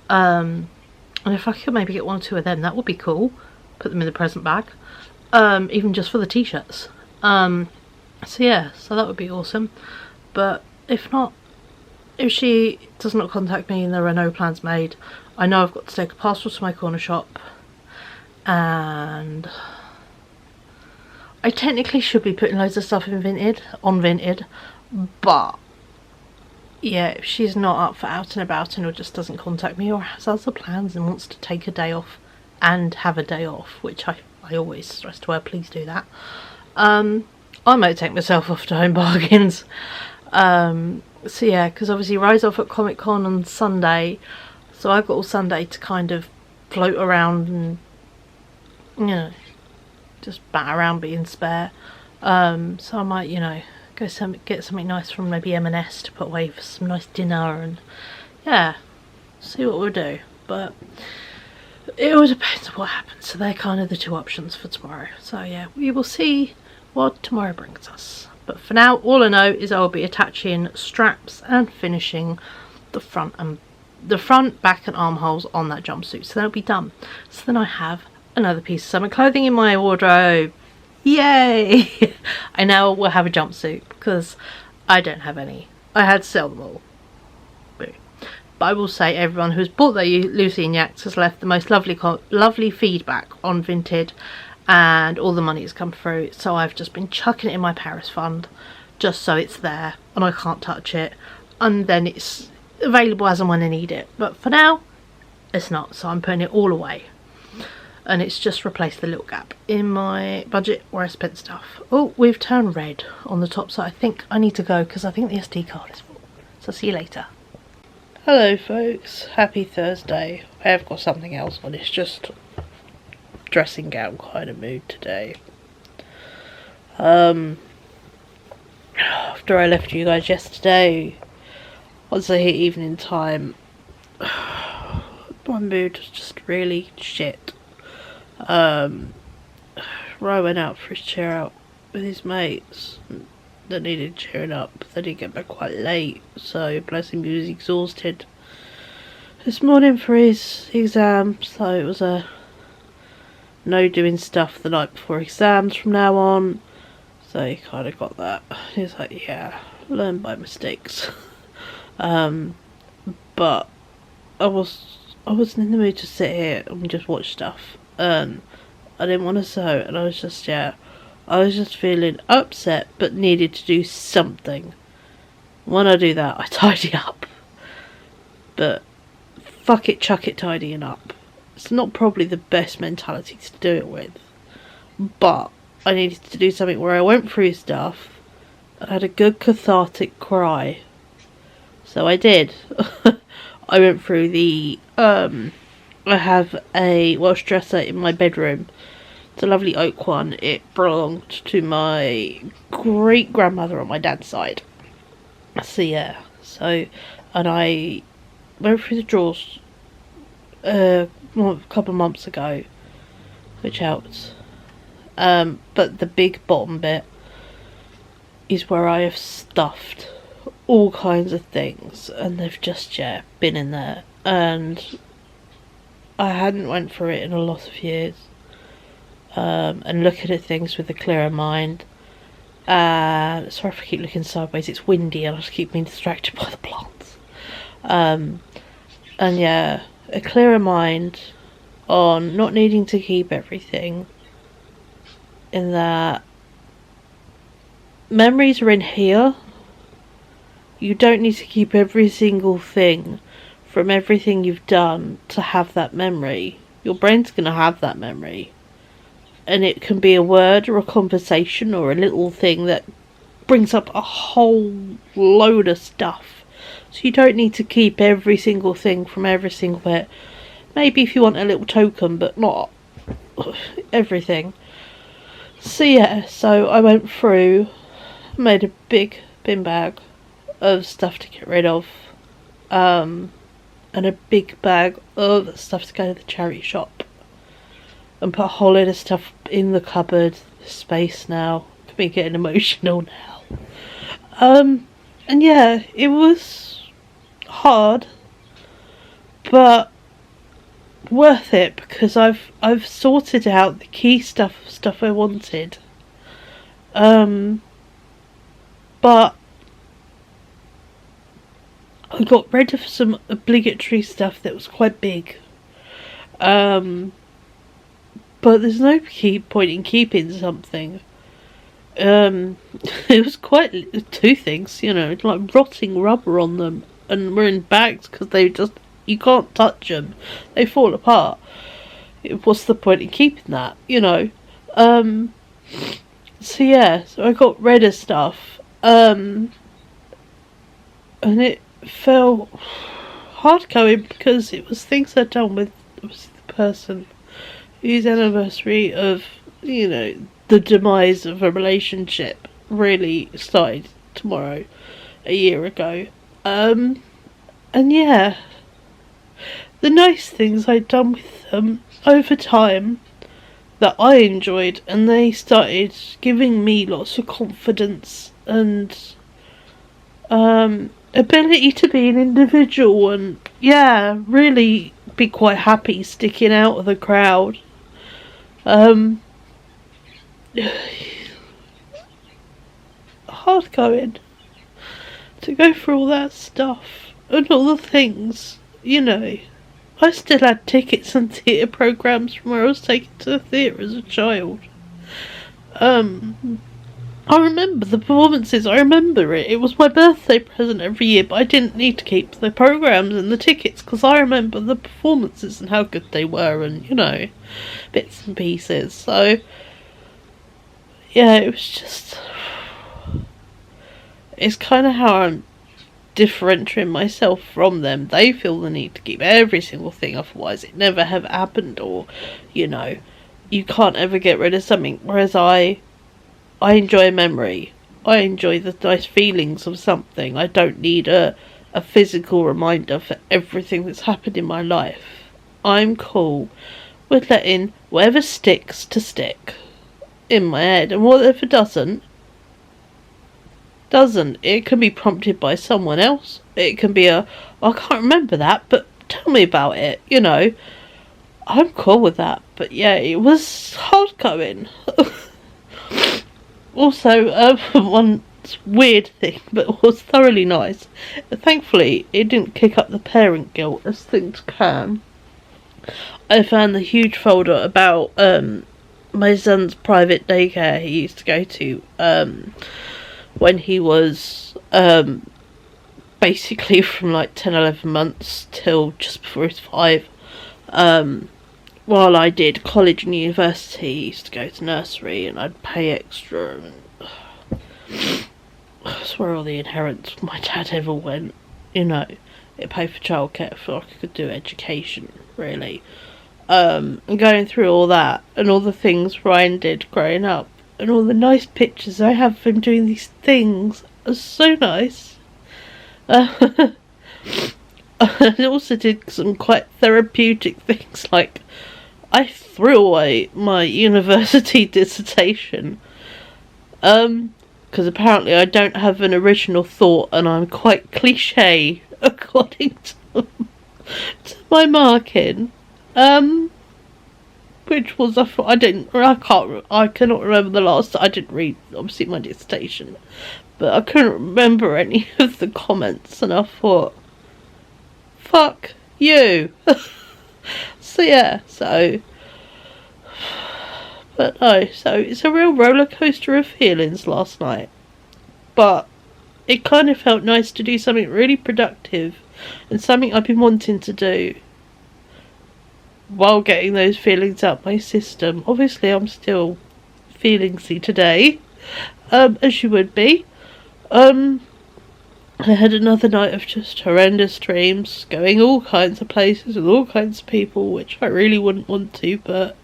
And if I could maybe get 1 or 2 of them, that would be cool. Put them in the present bag. Even just for the t-shirts. So yeah, so that would be awesome. But if not, if she does not contact me and there are no plans made, I know I've got to take a parcel to my corner shop. And I technically should be putting loads of stuff in Vinted, but yeah, if she's not up for out and about and or just doesn't contact me or has other plans and wants to take a day off and have a day off, which I always stress to her, please do that, I might take myself off to Home Bargains. So yeah, because obviously Rise off at Comic Con on Sunday, so I've got all Sunday to kind of float around and, you know, just bat around being spare. So I might, you know, go get something nice from maybe M&S to put away for some nice dinner, and yeah, see what we'll do. But it all depends on what happens. So they're kind of the 2 options for tomorrow. So yeah, we will see what tomorrow brings us. But for now, all I know is I will be attaching straps and finishing the front, back and armholes on that jumpsuit. So that'll be done. So then I have another piece of summer clothing in my wardrobe. Yay! I now will have a jumpsuit because I don't have any. I had to sell them all. Boo. But I will say everyone who's bought their Lucy and Yaks has left the most lovely feedback on Vinted, and all the money has come through. So I've just been chucking it in my Paris fund just so it's there and I can't touch it, and then it's available as and when I need it. But for now, it's not, so I'm putting it all away. And it's just replaced the little gap in my budget where I spent stuff. Oh, we've turned red on the top, so I think I need to go because I think the SD card is full. So see you later. Hello folks, happy Thursday. I have got something else on, it's just dressing gown kind of mood today. After I left you guys yesterday, once I hit evening time, my mood was just really shit. Ry went out for his cheer out with his mates that needed cheering up. They didn't get back quite late, so bless him, he was exhausted this morning for his exam, so it was a no doing stuff the night before exams from now on. So he kind of got that. He's like, yeah, learn by mistakes. But I wasn't in the mood to sit here and just watch stuff. I didn't want to sew, and I was just feeling upset but needed to do something. When I do that, I tidy up. But fuck it, chuck it, tidying up. It's not probably the best mentality to do it with, but I needed to do something where I went through stuff and had a good cathartic cry. So I did. I went through the I have a Welsh dresser in my bedroom. It's a lovely oak one. It belonged to my great grandmother on my dad's side. So yeah, and I went through the drawers a couple of months ago, which helped. But the big bottom bit is where I have stuffed all kinds of things, and they've just been in there, and I hadn't went through it in a lot of years, and looking at things with a clearer mind. Sorry if I keep looking sideways, it's windy and I just keep being distracted by the plants. And yeah, a clearer mind on not needing to keep everything, in that memories are in here. You don't need to keep every single thing from everything you've done to have that memory. Your brain's going to have that memory, and it can be a word or a conversation or a little thing that brings up a whole load of stuff. So you don't need to keep every single thing from every single bit. Maybe if you want a little token, but not everything. So yeah, so I went through, made a big bin bag of stuff to get rid of, and a big bag of stuff to go to the charity shop, and put a whole load of stuff in the cupboard. Space now, could be getting emotional now. And yeah, it was hard, but worth it, because I've sorted out the key stuff I wanted. But I got rid of some obligatory stuff that was quite big. But there's no point in keeping something. It was quite two things, like rotting rubber on them, and we're in bags because you can't touch them, they fall apart. What's the point in keeping that, So yeah, so I got rid of stuff, and it felt hard going because it was things I'd done with the person whose anniversary of, the demise of a relationship really started tomorrow, a year ago. And yeah, the nice things I'd done with them over time that I enjoyed, and they started giving me lots of confidence and ability to be an individual, and yeah, really be quite happy sticking out of the crowd. Hard going to go through all that stuff and all the things, I still had tickets and theatre programmes from where I was taken to the theatre as a child. I remember the performances, I remember it. It was my birthday present every year, but I didn't need to keep the programmes and the tickets because I remember the performances and how good they were, and, bits and pieces. So, yeah, it was just... It's kind of how I'm differentiating myself from them. They feel the need to keep every single thing, otherwise it never have happened, or, you can't ever get rid of something, whereas I enjoy a memory. I enjoy the nice feelings of something. I don't need a physical reminder for everything that's happened in my life. I'm cool with letting whatever sticks to stick in my head, and whatever doesn't. It can be prompted by someone else. It can be I can't remember that, but tell me about it, I'm cool with that. But yeah, it was hard going. Also, one weird thing, but was thoroughly nice. Thankfully, it didn't kick up the parent guilt, as things can. I found the huge folder about my son's private daycare he used to go to when he was basically from like 10-11 months till just before he was 5. While I did college and university, he used to go to nursery, and I'd pay extra. And that's where all the inheritance of my dad ever went. It paid for childcare so I could do education, really. And going through all that, and all the things Ryan did growing up, and all the nice pictures I have of him doing these things are so nice. I also did some quite therapeutic things, like I threw away my university dissertation because apparently I don't have an original thought and I'm quite cliche according to my marking, which was I cannot remember the last. I didn't read obviously my dissertation, but I couldn't remember any of the comments, and I thought, fuck you. So it's a real roller coaster of feelings last night, but it kind of felt nice to do something really productive and something I've been wanting to do while getting those feelings out my system. Obviously I'm still feelingsy today, as you would be, I had another night of just horrendous dreams, going all kinds of places with all kinds of people, which I really wouldn't want to, but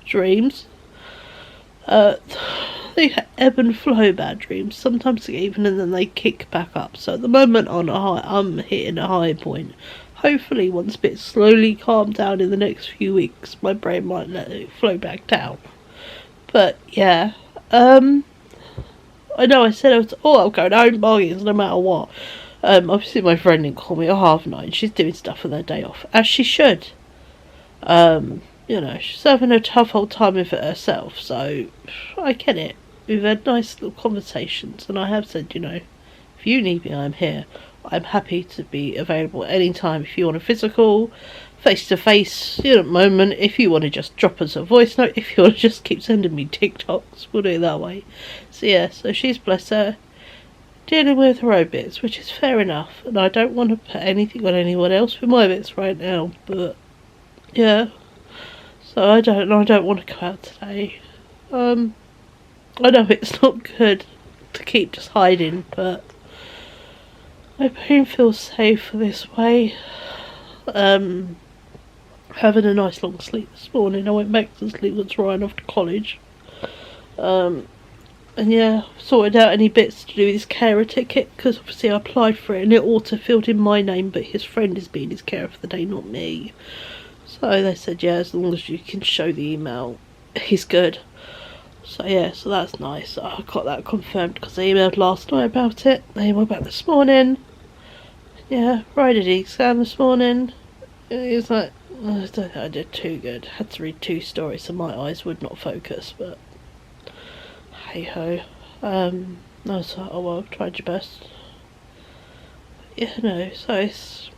dreams. They ebb and flow, bad dreams. Sometimes they even and then they kick back up. So at the moment I'm hitting a high point. Hopefully once bits slowly calm down in the next few weeks, my brain might let it flow back down. But yeah, I know I said I'm going home bargains no matter what. Obviously my friend didn't call me at 9:30. She's doing stuff with her day off, as she should. You know, she's having a tough old time with it herself, so I get it. We've had nice little conversations, and I have said, you know, if you need me, I'm here. I'm happy to be available at any time if you want a physical, face-to-face, you know, moment. If you want to just drop us a voice note, if you want to just keep sending me TikToks, we'll do it that way. So yeah, so she's, bless her, dealing with her own bits, which is fair enough, and I don't want to put anything on anyone else with my bits right now, but yeah. So I don't want to go out today. I know it's not good to keep just hiding, but my brain feels safer this way. Having a nice long sleep this morning. I went back to sleep once Ryan off to college. And yeah, sorted out any bits to do with his carer ticket, because obviously I applied for it and it auto-filled in my name, but his friend is being his carer for the day, not me. So they said, yeah, as long as you can show the email, he's good. So yeah, so that's nice. I got that confirmed because they emailed last night about it. They emailed back this morning. Yeah, Ryan did the exam this morning. He was like, I don't think I did too good. Had to read 2 stories so my eyes would not focus, but hey ho. I was like, oh well, tried your best. Yeah, no, so it's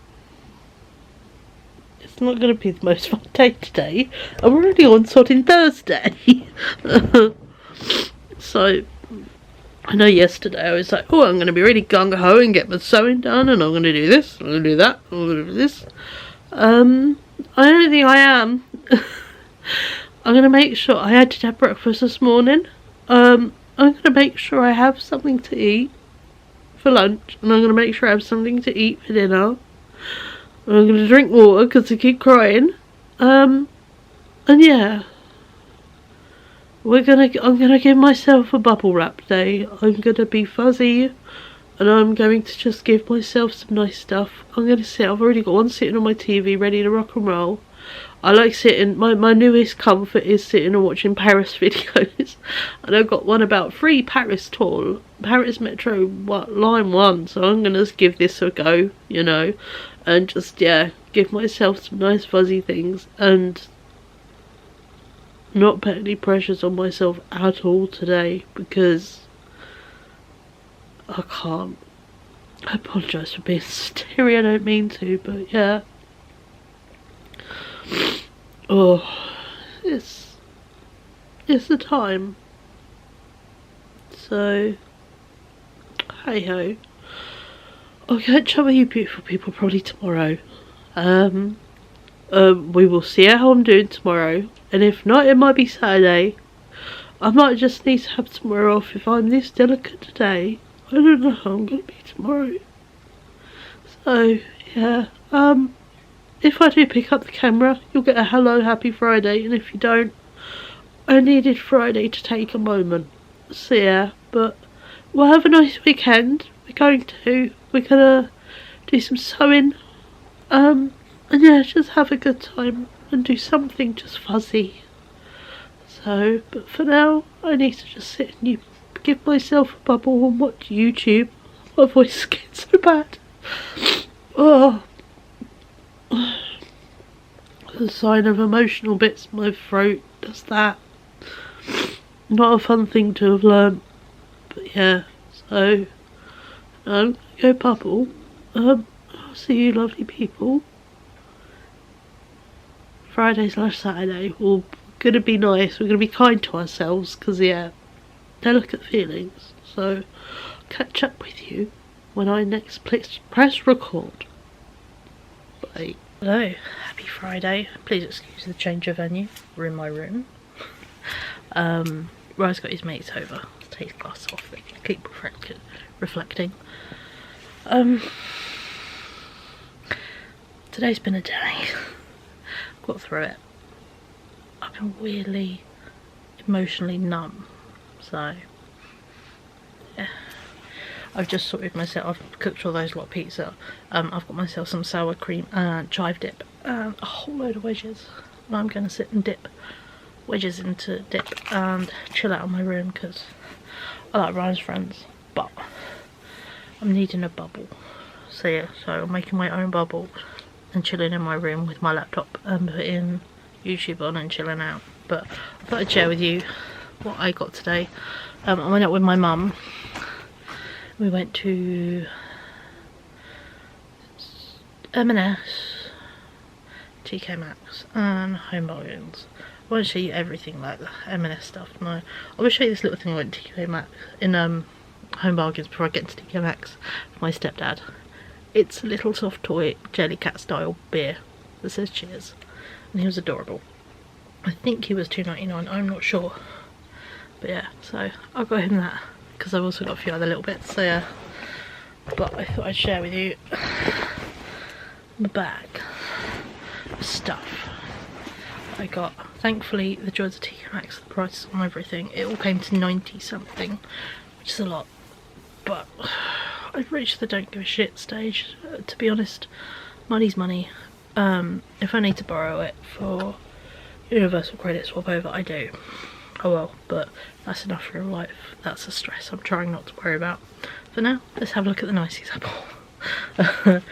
not going to be the most fun day today. I'm already on sodding Thursday. So, I know yesterday I was like, oh, I'm going to be really gung-ho and get my sewing done, and I'm going to do this, I'm going to do that, I'm going to do this. I don't think I am. I'm going to make sure I had to have breakfast this morning. I'm going to make sure I have something to eat for lunch, and I'm going to make sure I have something to eat for dinner. I'm going to drink water because I keep crying. And yeah. I'm going to give myself a bubble wrap day. I'm going to be fuzzy. And I'm going to just give myself some nice stuff. I'm going to sit. I've already got one sitting on my TV ready to rock and roll. I like sitting. My newest comfort is sitting and watching Paris videos. And I've got one about free Paris tour. Paris Metro Line 1. So I'm going to just give this a go, you know. And just, yeah, give myself some nice fuzzy things and not put any pressures on myself at all today, because I can't. I apologise for being steary, I don't mean to, but yeah. Oh, it's the time. So, hey ho. I'll catch up with you beautiful people probably tomorrow. We will see how I'm doing tomorrow. And if not, it might be Saturday. I might just need to have tomorrow off if I'm this delicate today. I don't know how I'm going to be tomorrow. So, yeah. If I do pick up the camera, you'll get a hello, happy Friday. And if you don't, I needed Friday to take a moment. So, yeah. But we'll have a nice weekend. We're gonna do some sewing, and yeah, just have a good time and do something just fuzzy. So, but for now, I need to just sit and give myself a bubble and watch YouTube. My voice is getting so bad. Oh, the sign of emotional bits in my throat does that. Not a fun thing to have learnt, but yeah. So, I'm gonna go bubble. I'll see you lovely people. Friday/Saturday. We're gonna be nice. We're gonna be kind to ourselves, because yeah, delicate feelings. So, I'll catch up with you when I next press record. Bye. Hello, happy Friday. Please excuse the change of venue. We're in my room. Ryan's got his mates over. take his glasses off, they keep reflecting. Today's been a day. Got through it. I've been weirdly emotionally numb, so yeah. I've just sorted myself, I've cooked all those lot of pizza. I've got myself some sour cream and chive dip and a whole load of wedges. And I'm going to sit and dip wedges into dip and chill out in my room because I like Ryan's friends, but I'm needing a bubble. So yeah, so I'm making my own bubble and chilling in my room with my laptop and putting YouTube on and chilling out. But I thought I'd share with you what I got today. I went out with my mum. We went to M&S, TK Maxx and Home Bargains. I want to show you everything like the M&S stuff. No, I will show you this little thing I went to TK Maxx in Home Bargains before I get to TK Maxx for my stepdad. It's a little soft toy Jellycat style beer that says cheers, and he was adorable. I think he was $2.99, I'm not sure, but yeah, so I got him that because I've also got a few other little bits, so yeah. But I thought I'd share with you my bag of stuff I got. Thankfully the joys of TK Maxx, the prices on everything, it all came to 90 something, which is a lot, but I've reached the don't give a shit stage, to be honest. Money's money. If I need to borrow it for universal credit swap over, I do. Oh well, but that's enough for real life. That's a stress I'm trying not to worry about. For now, let's have a look at the niceties I bought.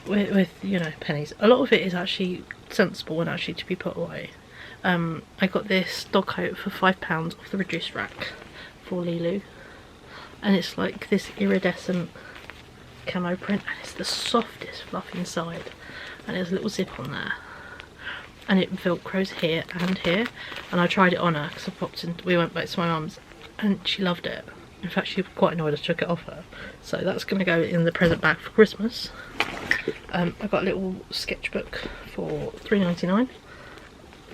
with, you know, pennies. A lot of it is actually sensible and actually to be put away. I got this dog coat for £5 off the reduced rack for Lilu. And it's like this iridescent camo print, and it's the softest fluff inside, and there's a little zip on there, and it velcros here and here. And I tried it on her because I popped in, we went back to my mum's and she loved it. In fact, she was quite annoyed I took it off her, so that's going to go in the present bag for Christmas. I got a little sketchbook for £3.99,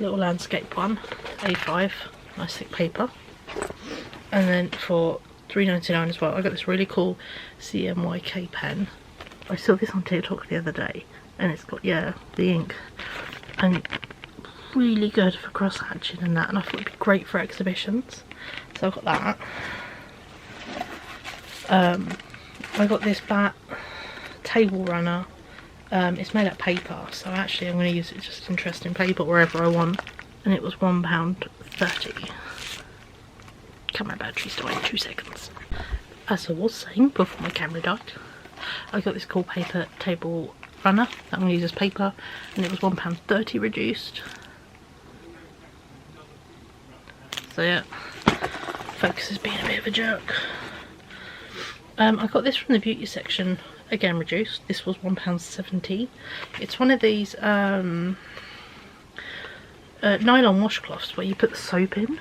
little landscape one, A5, nice thick paper. And then for £3.99 as well, I got this really cool CMYK pen. I saw this on TikTok the other day, and it's got, yeah, the ink, and really good for cross hatching and that, and I thought it'd be great for exhibitions, so I got that. I got this bat table runner. It's made out of paper, so actually I'm going to use it just interesting paper wherever I want, and it was £1.30. Camera battery's died in 2 seconds. As I was saying before my camera died, I got this cool paper table runner that I'm going to use as paper, and it was £1.30 reduced. So yeah, focus has been a bit of a jerk. I got this from the beauty section, again reduced. This was £1.70. It's one of these nylon washcloths where you put the soap in.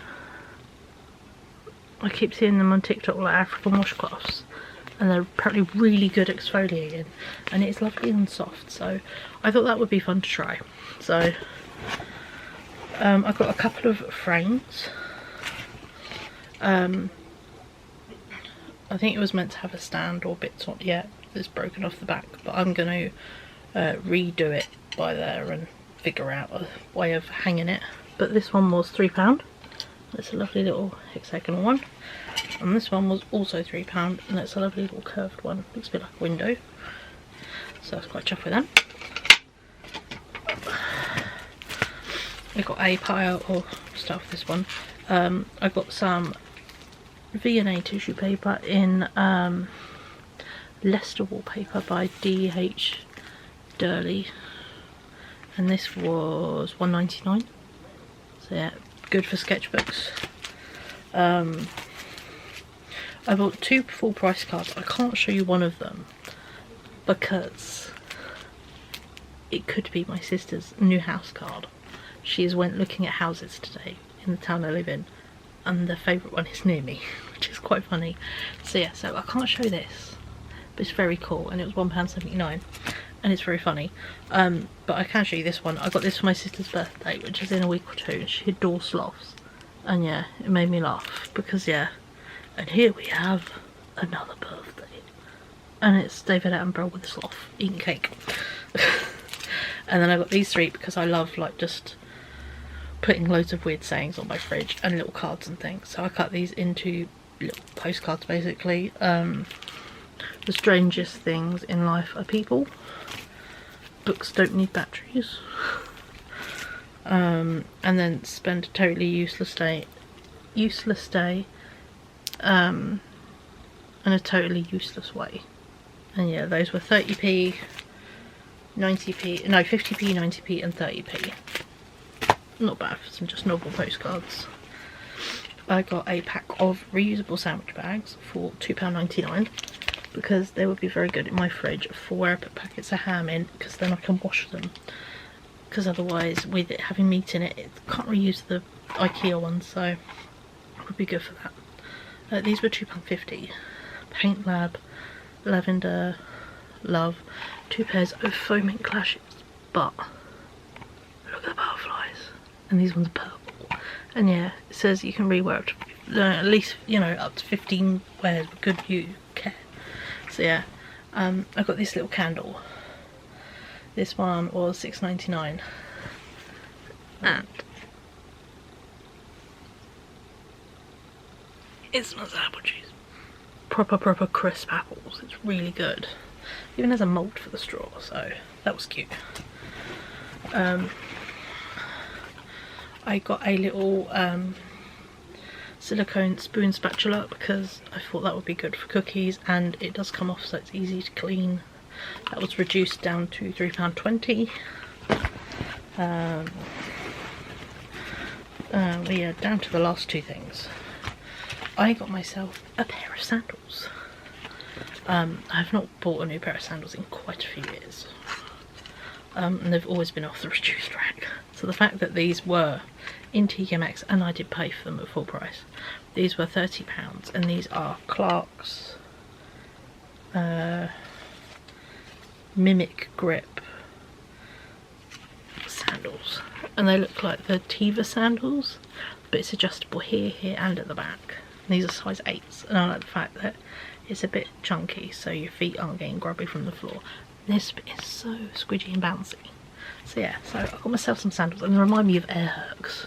I keep seeing them on TikTok, like African washcloths, and they're apparently really good at exfoliating, and it's lovely and soft, so I thought that would be fun to try. So I got a couple of frames. I think it was meant to have a stand or bits on, yeah, it's broken off the back, but I'm going to redo it by there and figure out a way of hanging it. But this one was £3. It's a lovely little hexagonal one, and this one was also £3, and it's a lovely little curved one. Looks a bit like a window, so I was quite chuffed with them. I got a pile of stuff. This one, I got some V&A tissue paper in Leicester wallpaper by D.H. Durley, and this was £1.99. So yeah, good for sketchbooks. I bought 2 full price cards. I can't show you one of them because it could be my sister's new house card. She went looking at houses today in the town I live in, and the favourite one is near me, which is quite funny. So yeah, so I can't show this, but it's very cool, and it was £1.79, and it's very funny. But I can show you this one. I got this for my sister's birthday, which is in a week or two. She adores sloths, and yeah, it made me laugh because yeah, And here we have another birthday. And it's David Attenborough with a sloth eating cake. And then I got these 3 because I love like just putting loads of weird sayings on my fridge and little cards and things. So I cut these into little postcards basically. The strangest things in life are people. Books don't need batteries. And then spend a totally useless day in a totally useless way. And yeah, those were 30p, 90p, no 50p, 90p and 30p. Not bad for some just normal postcards. I got a pack of reusable sandwich bags for £2.99 because they would be very good in my fridge for where I put packets of ham in, because then I can wash them. Because otherwise, with it having meat in it, it can't reuse the IKEA ones, so it would be good for that. These were £2.50. Paint Lab, Lavender, Love, 2 pairs of foaming clashes, but look at the butterflies. And these ones are purple. And yeah, it says you can rewear up to, at least, you know, up to 15 wears with good care. So yeah, I got this little candle. This one was £6.99, and it smells of apple juice. Proper crisp apples. It's really good. Even has a mould for the straw, so that was cute. I got a little silicone spoon spatula because I thought that would be good for cookies, and it does come off so it's easy to clean. That was reduced down to £3.20. But yeah, down to the last 2 things. I got myself a pair of sandals. I've not bought a new pair of sandals in quite a few years. And they've always been off the reduced rack. So the fact that these were in maxx, and I did pay for them at full price. These were £30, and these are Clark's Mimic Grip sandals, and they look like the Tiva sandals, but it's adjustable here, and at the back. And these are size 8s, and I like the fact that it's a bit chunky so your feet aren't getting grubby from the floor. This bit is so squidgy and bouncy. So yeah, so I got myself some sandals, and they remind me of air hooks,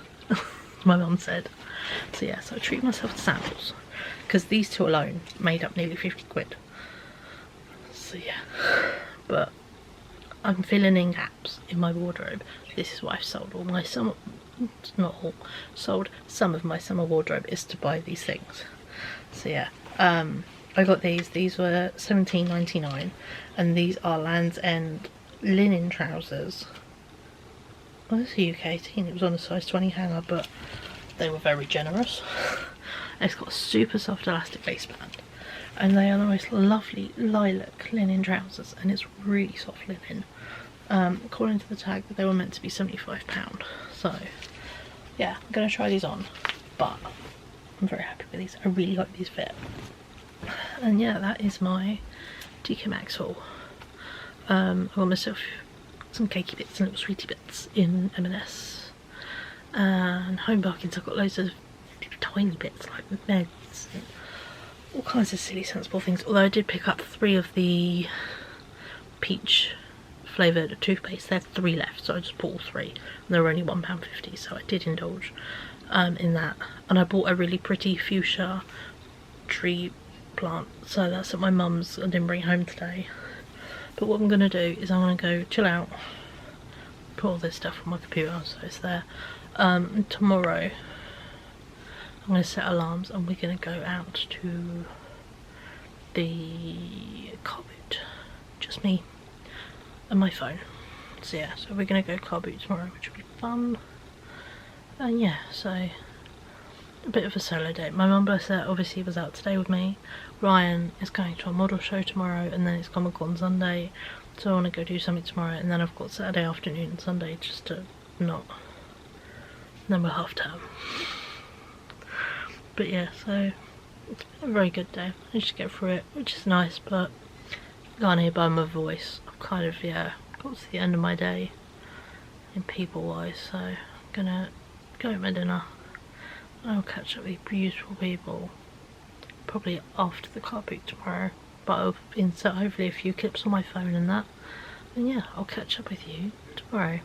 my mum said. So yeah, so I treated myself to sandals because these 2 alone made up nearly 50 quid. So yeah, but I'm filling in gaps in my wardrobe. This is why I've sold all my summer, not all, sold some of my summer wardrobe is to buy these things. So yeah, I got these were £17.99, and these are Land's End linen trousers. Well, this is UK 18, it was on a size 20 hanger, but they were very generous. It's got a super soft elastic waistband, and they are the most lovely lilac linen trousers, and it's really soft linen. According to the tag, they were meant to be £75, so yeah, I'm going to try these on, but I'm very happy with these. I really like these fit. And yeah, that is my maxx haul. I got myself some cakey bits and little sweetie bits in M&S, and Home Bargains I've got loads of tiny bits like meds and all kinds of silly sensible things, although I did pick up 3 of the peach flavoured toothpaste. There's 3 left, so I just bought all 3, and they were only £1.50, so I did indulge in that. And I bought a really pretty fuchsia tree plant, so that's at my mum's. I didn't bring it home today, but what I'm going to do is I'm going to go chill out, put all this stuff on my computer so it's there. Tomorrow I'm going to set alarms, and we're going to go out to the carboot, just me and my phone. So yeah, so we're going to go carboot tomorrow, which will be fun. And yeah, so a bit of a solo day. My mum, bless her, obviously was out today with me. Ryan is going to a model show tomorrow, and then it's Comic Con Sunday, so I want to go do something tomorrow, and then I've got Saturday afternoon and Sunday just to not, then we're half term. But yeah, so it's been a very good day. I just get through it, which is nice, but you can't hear by my voice, I've kind of, yeah, got to the end of my day in people wise, so I'm gonna go eat my dinner. I'll catch up with beautiful people probably after the car boot tomorrow, but I'll insert hopefully a few clips on my phone and that. And yeah, I'll catch up with you tomorrow.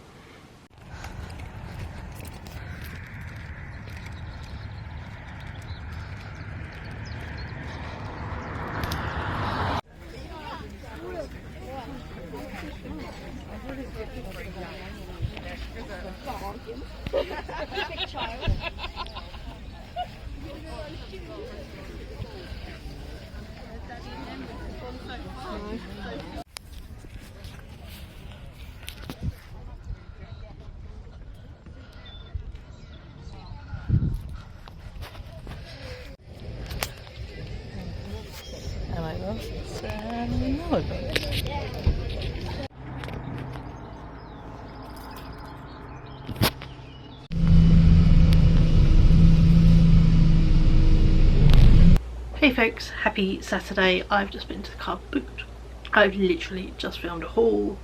Hey folks, happy Saturday. I've just been to the car boot. I've literally just filmed a haul.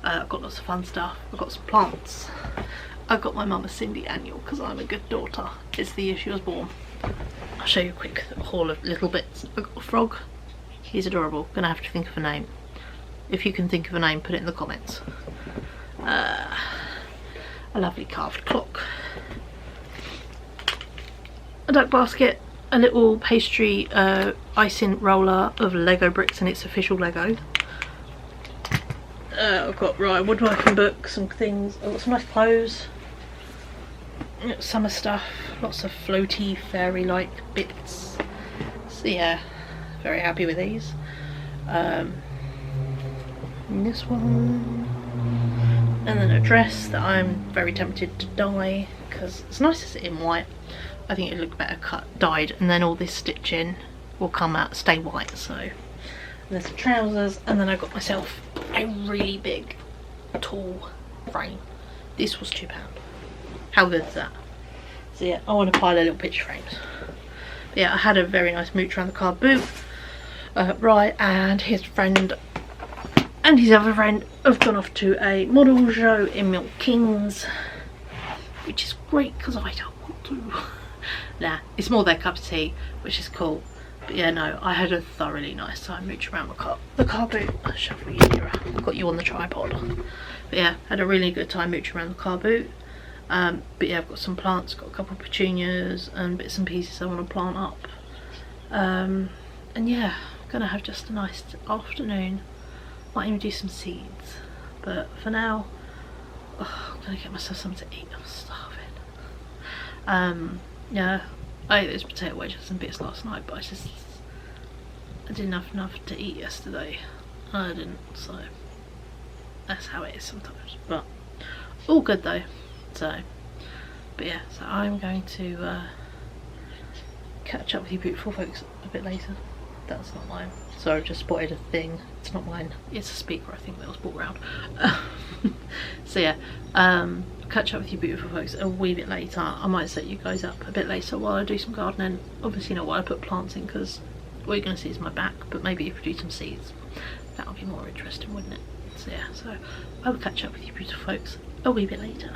I've got lots of fun stuff. I've got some plants. I've got my mum a Cindy annual because I'm a good daughter. It's the year she was born. I'll show you a quick haul of little bits. I've got a frog. He's adorable. Gonna have to think of a name. If you can think of a name, put it in the comments. A lovely carved clock. A duck basket. A little pastry icing roller of Lego bricks, and it's official Lego. I've got woodworking books and things. I've got some nice clothes. Summer stuff. Lots of floaty fairy-like bits. So yeah, very happy with these. And this one. And then a dress that I'm very tempted to dye because it's nice to sit in white. I think it'd look better dyed, and then all this stitching will come out, stay white. So and there's some trousers, and then I got myself a really big, tall frame. This was £2. How good is that? So yeah, I want to pile a little picture frames. But yeah, I had a very nice mooch around the car boot. Right, and his friend and his other friend have gone off to a model show in Milton Keynes, which is great because I don't want to. Nah, it's more their cup of tea, which is cool. But yeah, no, I had a thoroughly nice time mooching around the car boot. I'll shuffle you nearer. Got you on the tripod. But yeah, had a really good time mooching around the car boot. But yeah, I've got some plants, got a couple of petunias and bits and pieces I want to plant up. And yeah, I'm gonna have just a nice afternoon. Might even do some seeds. But for now, I'm gonna get myself something to eat. I'm starving. Yeah, I ate those potato wedges and bits last night, but I didn't have enough to eat yesterday. I didn't, so that's how it is sometimes. But all good though. So, but yeah, so I'm going to catch up with you beautiful folks a bit later. That's not mine. So I just spotted a thing. It's not mine. It's a speaker, I think, that was brought around. So yeah, catch up with you beautiful folks a wee bit later. I might set you guys up a bit later while I do some gardening. Obviously not while I put plants in, because all you're going to see is my back, but maybe if we do some seeds, that would be more interesting, wouldn't it? So yeah, so I will catch up with you beautiful folks a wee bit later.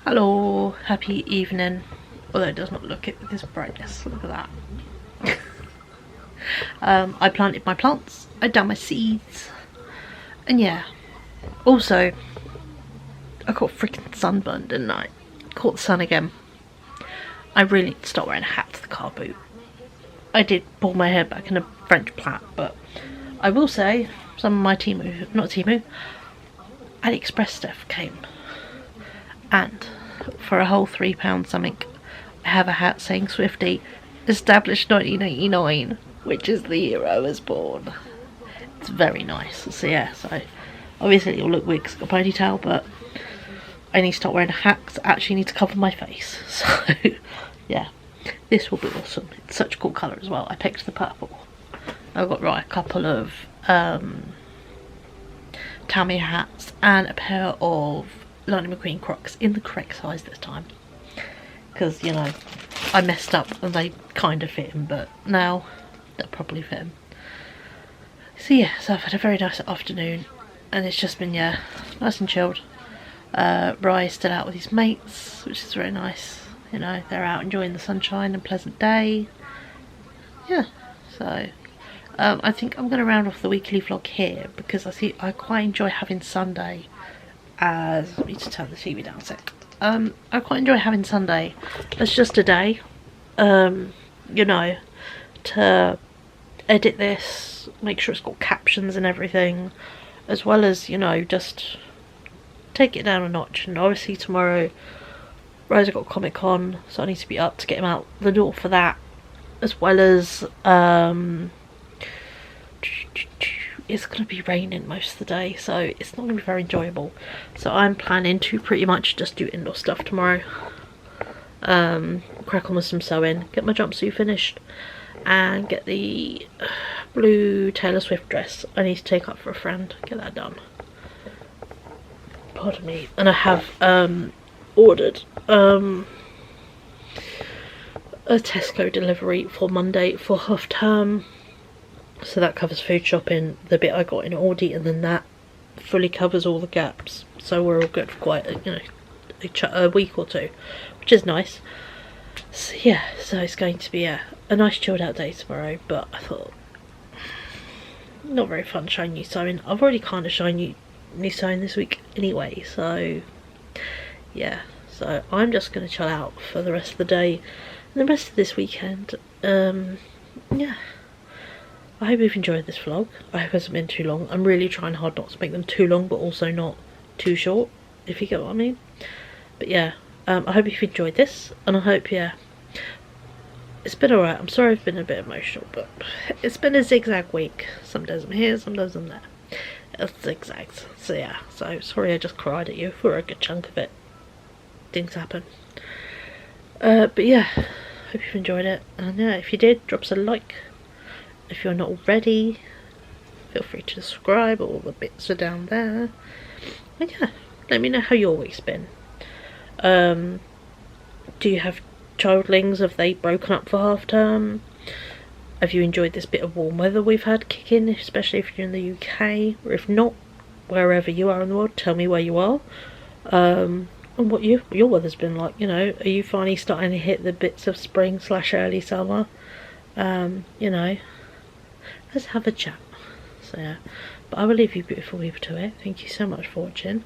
Hello, happy evening. Although it does not look it with this brightness. Look at that. I planted my plants, I done my seeds, and yeah. Also, I got freaking sunburned, didn't I? Caught the sun again. I really need to start wearing a hat to the car boot. I did pull my hair back in a French plait, but I will say some of my AliExpress stuff came, and for a whole £3 something, I have a hat saying Swifty, established 1989, which is the year I was born. It's very nice. So yeah, so obviously it'll look weird 'cause I've got a ponytail, but I need to start wearing a hat because I actually need to cover my face. So yeah, this will be awesome. It's such a cool colour as well. I picked the purple. I've got a couple of Tammy hats and a pair of Lightning McQueen Crocs in the correct size this time. Because, you know, I messed up and they kind of fit him, but now they'll probably fit him. So yeah, so I've had a very nice afternoon and it's just been, yeah, nice and chilled. Rye's still out with his mates, which is very nice. You know, they're out enjoying the sunshine and pleasant day. Yeah, so I think I'm going to round off the weekly vlog here because I quite enjoy having Sunday as, I need to turn the TV down a sec. I quite enjoy having Sunday as just a day, you know, to edit this, make sure it's got captions and everything, as well as, you know, just take it down a notch. And obviously tomorrow Rosa got Comic-Con, so I need to be up to get him out the door for that, as well as it's going to be raining most of the day, so it's not going to be very enjoyable. So I'm planning to pretty much just do indoor stuff tomorrow. Crack on with some sewing, get my jumpsuit finished, and get the blue Taylor Swift dress I need to take up for a friend, get that done. Pardon me. And I have ordered a Tesco delivery for Monday for half term. So that covers food shopping, the bit I got in Aldi, and then that fully covers all the gaps. So we're all good for quite a week or two, which is nice. So yeah, so it's going to be a nice chilled out day tomorrow, but I thought, not very fun showing you sewing. I've already kind of shown you me sewing this week anyway, so yeah. So I'm just going to chill out for the rest of the day and the rest of this weekend. Yeah. I hope you've enjoyed this vlog. I hope it hasn't been too long. I'm really trying hard not to make them too long, but also not too short, if you get what I mean. But yeah, I hope you've enjoyed this, and I hope, yeah, it's been alright. I'm sorry I've been a bit emotional, but it's been a zigzag week. Some days I'm here, some days I'm there. It's zigzags. So yeah, so sorry I just cried at you for a good chunk of it. Things happen. But yeah, hope you've enjoyed it. And yeah, if you did, drop us a like. If you're not already, feel free to subscribe. All the bits are down there. And yeah, let me know how your week's been. Do you have childlings? Have they broken up for half term? Have you enjoyed this bit of warm weather we've had kick in, especially if you're in the UK? Or if not, wherever you are in the world, tell me where you are. And what your weather's been like. You know, are you finally starting to hit the bits of spring / early summer? You know, let's have a chat. So yeah, but I will leave you beautiful people to it. Thank you so much for watching,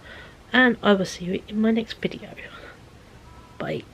and I will see you in my next video. Bye.